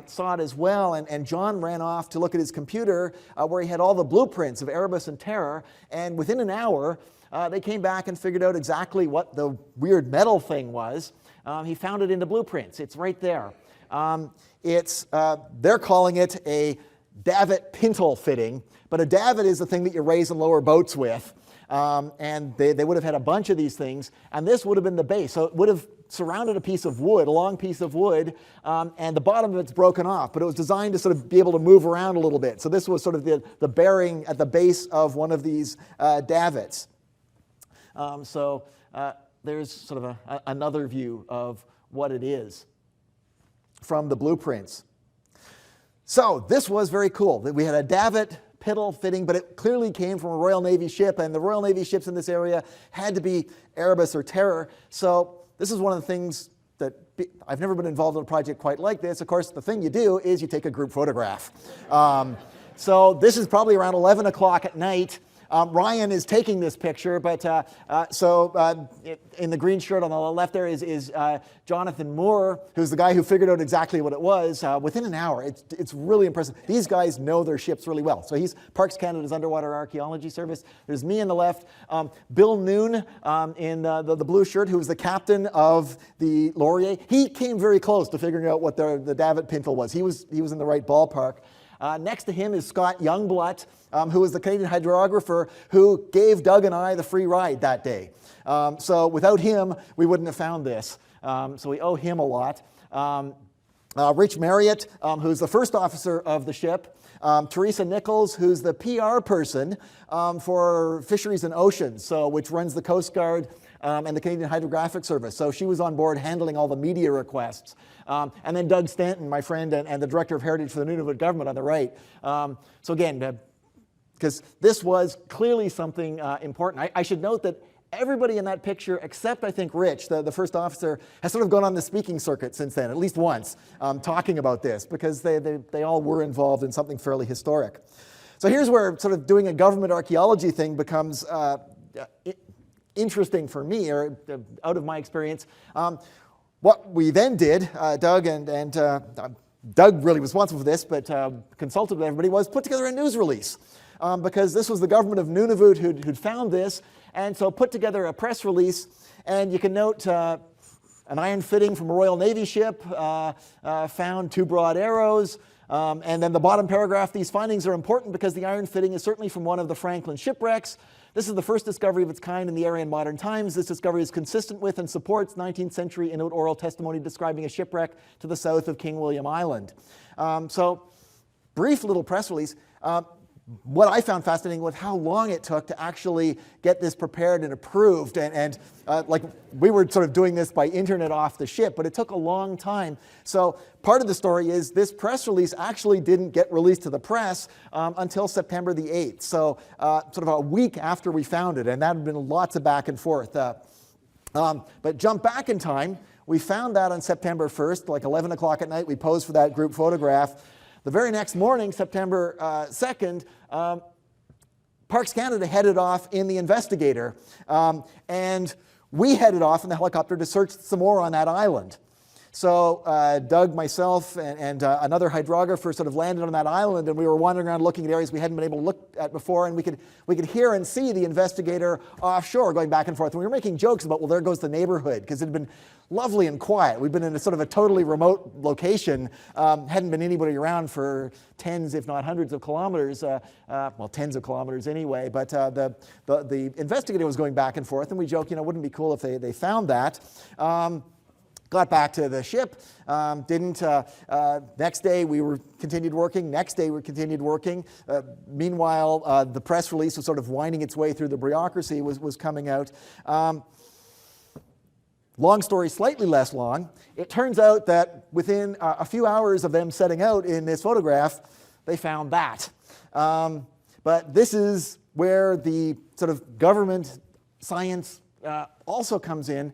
saw it as well, and John ran off to look at his computer where he had all the blueprints of Erebus and Terror, and within an hour, they came back and figured out exactly what the weird metal thing was. He found it in the blueprints. It's right there. They're calling it a davit pintle fitting, but a davit is the thing that you raise and lower boats with. And they would have had a bunch of these things, and this would have been the base. So it would have surrounded a piece of wood, a long piece of wood, and the bottom of it's broken off, but it was designed to sort of be able to move around a little bit. So this was sort of the bearing at the base of one of these davits. There's sort of another view of what it is from the blueprints. So this was very cool. We had a davit pintle fitting, but it clearly came from a Royal Navy ship, and the Royal Navy ships in this area had to be Erebus or Terror. So this is one of the things that I've never been involved in a project quite like this. Of course, the thing you do is you take a group photograph. So this is probably around 11 o'clock at night. Ryan is taking this picture, but in the green shirt on the left there is Jonathan Moore, who's the guy who figured out exactly what it was within an hour. It's really impressive. These guys know their ships really well. So he's Parks Canada's Underwater Archaeology Service. There's me on the left. Bill Noon in the blue shirt, who was the captain of the Laurier. He came very close to figuring out what the davit pintle was. He was in the right ballpark. Next to him is Scott Youngblood, who was the Canadian hydrographer who gave Doug and I the free ride that day. So without him, we wouldn't have found this. So we owe him a lot. Rich Marriott, who's the first officer of the ship. Teresa Nichols, who's the PR person for Fisheries and Oceans, which runs the Coast Guard and the Canadian Hydrographic Service. So she was on board handling all the media requests. And then Doug Stanton, my friend, and the Director of Heritage for the Nunavut government on the right. So again, because this was clearly something important. I should note that everybody in that picture, except I think Rich, the first officer, has sort of gone on the speaking circuit since then, at least once, talking about this, because they all were involved in something fairly historic. So here's where sort of doing a government archaeology thing becomes interesting for me, or out of my experience. What we then did, Doug and Doug really was responsible for this, but consulted with everybody, was put together a news release. Because this was the government of Nunavut who'd found this, and so put together a press release. And you can note an iron fitting from a Royal Navy ship, found 2 broad arrows, and then the bottom paragraph, these findings are important because the iron fitting is certainly from one of the Franklin shipwrecks. This is the first discovery of its kind in the area in modern times. This discovery is consistent with and supports 19th century Inuit oral testimony describing a shipwreck to the south of King William Island. So brief little press release. What I found fascinating was how long it took to actually get this prepared and approved. And like we were sort of doing this by internet off the ship, but it took a long time. So part of the story is this press release actually didn't get released to the press until September the 8th. So sort of a week after we found it, and that had been lots of back and forth. But jump back in time, we found that on September 1st, like 11 o'clock at night. We posed for that group photograph. The very next morning, September 2nd, Parks Canada headed off in the Investigator, and we headed off in the helicopter to search some more on that island. So Doug, myself, and another hydrographer sort of landed on that island, and we were wandering around looking at areas we hadn't been able to look at before, and we could hear and see the Investigator offshore going back and forth. And we were making jokes about, well, there goes the neighborhood, because it had been lovely and quiet. We'd been in a sort of a totally remote location, hadn't been anybody around for tens, if not hundreds of kilometers, well, tens of kilometers anyway, but the Investigator was going back and forth, and we joked, wouldn't it be cool if they found that. Got back to the ship, next day we continued working, next day we continued working. Meanwhile, the press release was sort of winding its way through the bureaucracy, was coming out. Long story, slightly less long. It turns out that within a few hours of them setting out in this photograph, they found that. But this is where the sort of government science also comes in.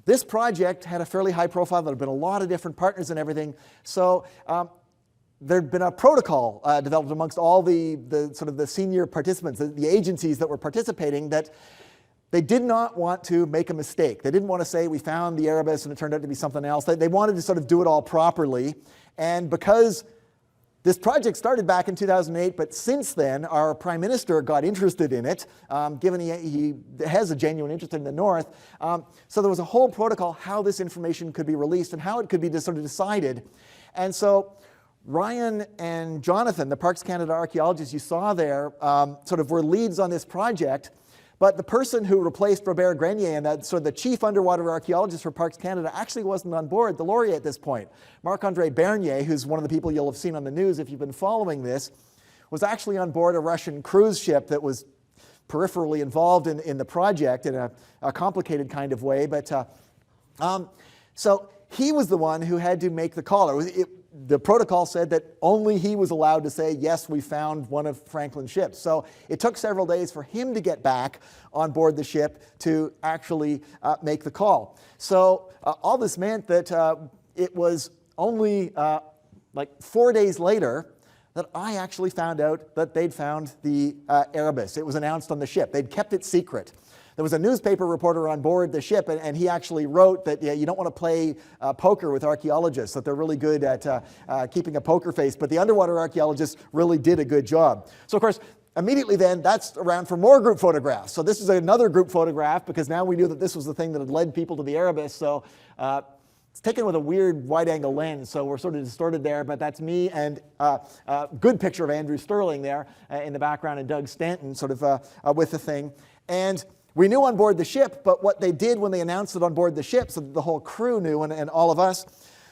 This project had a fairly high profile. There had been a lot of different partners and everything. So there'd been a protocol developed amongst all the sort of the senior participants, the agencies that were participating, that they did not want to make a mistake. They didn't want to say, we found the Erebus and it turned out to be something else. They wanted to sort of do it all properly. And because this project started back in 2008, but since then, our Prime Minister got interested in it, given he has a genuine interest in the North. So there was a whole protocol how this information could be released and how it could be sort of decided. And so Ryan and Jonathan, the Parks Canada archaeologists you saw there, sort of were leads on this project. But the person who replaced Robert Grenier and that sort of the chief underwater archaeologist for Parks Canada actually wasn't on board the Laurier at this point. Marc-André Bernier, who's one of the people you'll have seen on the news if you've been following this, was actually on board a Russian cruise ship that was peripherally involved in the project in a complicated kind of way. But so he was the one who had to make the call. The protocol said that only he was allowed to say, yes, we found one of Franklin's ships. So it took several days for him to get back on board the ship to actually make the call. So all this meant that it was only like 4 days later that I actually found out that they'd found the Erebus. It was announced on the ship. They'd kept it secret. There was a newspaper reporter on board the ship, and he actually wrote that you don't want to play poker with archaeologists, that they're really good at keeping a poker face, but the underwater archaeologists really did a good job. So of course, immediately then, that's around for more group photographs. So this is another group photograph, because now we knew that this was the thing that had led people to the Erebus. So it's taken with a weird wide-angle lens, so we're sort of distorted there, but that's me and a good picture of Andrew Sterling there in the background, and Doug Stanton sort of with the thing. And we knew on board the ship, but what they did when they announced it on board the ship, so that the whole crew knew and all of us,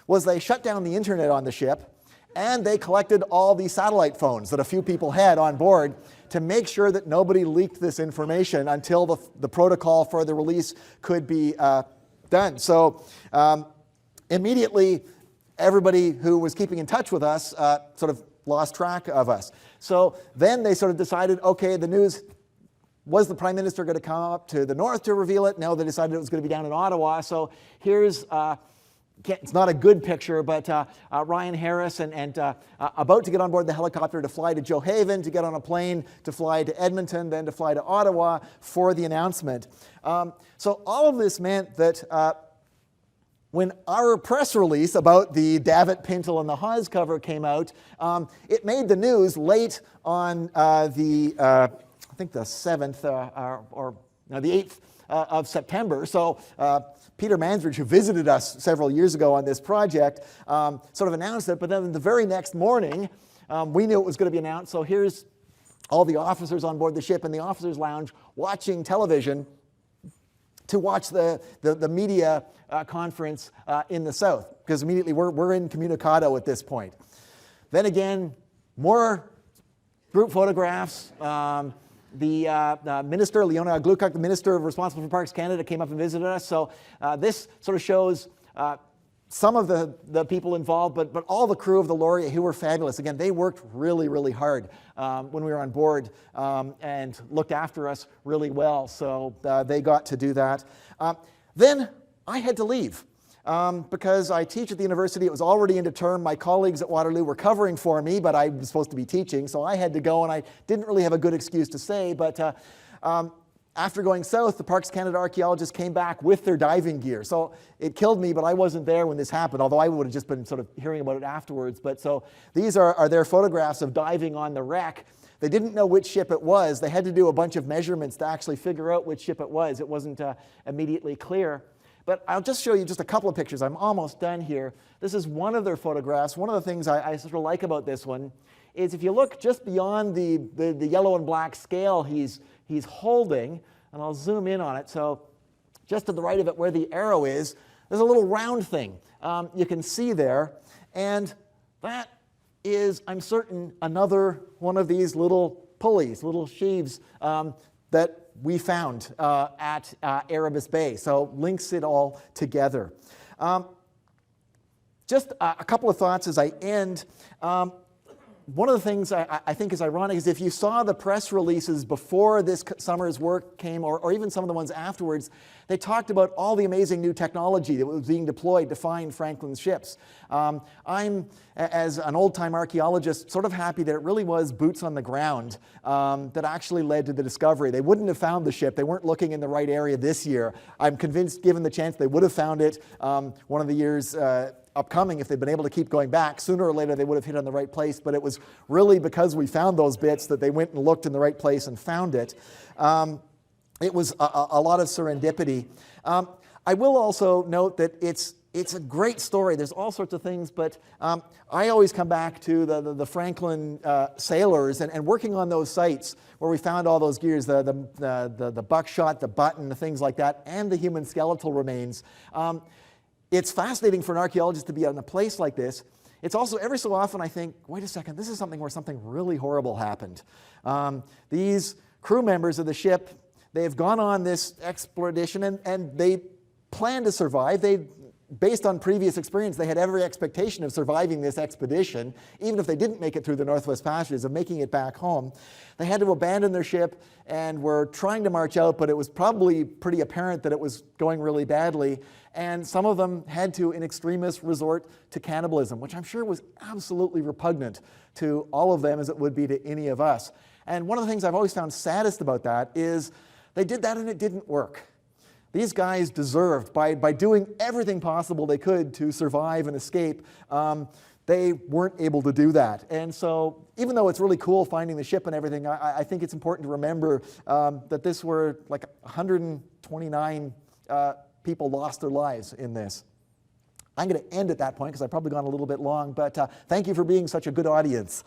was they shut down the internet on the ship, and they collected all the satellite phones that a few people had on board to make sure that nobody leaked this information until the protocol for the release could be done. So immediately, everybody who was keeping in touch with us sort of lost track of us. So then they sort of decided, okay, the news. Was the Prime Minister going to come up to the north to reveal it? No, they decided it was going to be down in Ottawa. So here's, it's not a good picture, but Ryan Harris and about to get on board the helicopter to fly to Johaven, to get on a plane to fly to Edmonton, then to fly to Ottawa for the announcement. So all of this meant that when our press release about the Davitt, Pintle, and the Hawes cover came out, it made the news late on I think the 7th or the 8th of September. So Peter Mansbridge, who visited us several years ago on this project, sort of announced it. But then the very next morning, we knew it was going to be announced. So here's all the officers on board the ship in the officers' lounge watching television to watch the media conference in the south, because immediately we're incommunicado at this point. Then again, more group photographs. The minister, Leona Glukak, the minister responsible for Parks Canada, came up and visited us. So this sort of shows some of the people involved, but all the crew of the Laurier, who were fabulous. Again, they worked really, really hard when we were on board and looked after us really well. So they got to do that. Then I had to leave. Because I teach at the university. It was already into term. My colleagues at Waterloo were covering for me, but I was supposed to be teaching, so I had to go, and I didn't really have a good excuse to say. But after going south, the Parks Canada archaeologists came back with their diving gear. So it killed me, but I wasn't there when this happened, although I would have just been sort of hearing about it afterwards. But so these are their photographs of diving on the wreck. They didn't know which ship it was. They had to do a bunch of measurements to actually figure out which ship it was. It wasn't immediately clear. But I'll just show you just a couple of pictures. I'm almost done here. This is one of their photographs. One of the things I sort of like about this one is if you look just beyond the yellow and black scale he's holding, and I'll zoom in on it. So just to the right of it where the arrow is, there's a little round thing you can see there. And that is, I'm certain, another one of these little pulleys, little sheaves that we found at Erebus Bay. So links it all together. Just a couple of thoughts as I end. One of the things I think is ironic is if you saw the press releases before this summer's work came, or even some of the ones afterwards, they talked about all the amazing new technology that was being deployed to find Franklin's ships. I'm, as an old-time archaeologist, sort of happy that it really was boots on the ground that actually led to the discovery. They wouldn't have found the ship. They weren't looking in the right area this year. I'm convinced, given the chance, they would have found it one of the years upcoming if they'd been able to keep going back. Sooner or later, they would have hit on the right place, but it was really because we found those bits that they went and looked in the right place and found it. It was a lot of serendipity. I will also note that it's it's a great story. There's all sorts of things, but I always come back to the Franklin sailors and working on those sites where we found all those gears, the buckshot, the button, the things like that, and the human skeletal remains. It's fascinating for an archaeologist to be in a place like this. It's also every so often I think, wait a second, this is something where something really horrible happened. These crew members of the ship, they have gone on this expedition and they plan to survive. Based on previous experience, they had every expectation of surviving this expedition, even if they didn't make it through the Northwest Passages, of making it back home. They had to abandon their ship and were trying to march out, but it was probably pretty apparent that it was going really badly. And some of them had to, in extremis, resort to cannibalism, which I'm sure was absolutely repugnant to all of them as it would be to any of us. And one of the things I've always found saddest about that is they did that and it didn't work. These guys deserved, by doing everything possible they could to survive and escape, they weren't able to do that. And so even though it's really cool finding the ship and everything, I think it's important to remember that this were like 129 people lost their lives in this. I'm going to end at that point because I've probably gone a little bit long, but thank you for being such a good audience.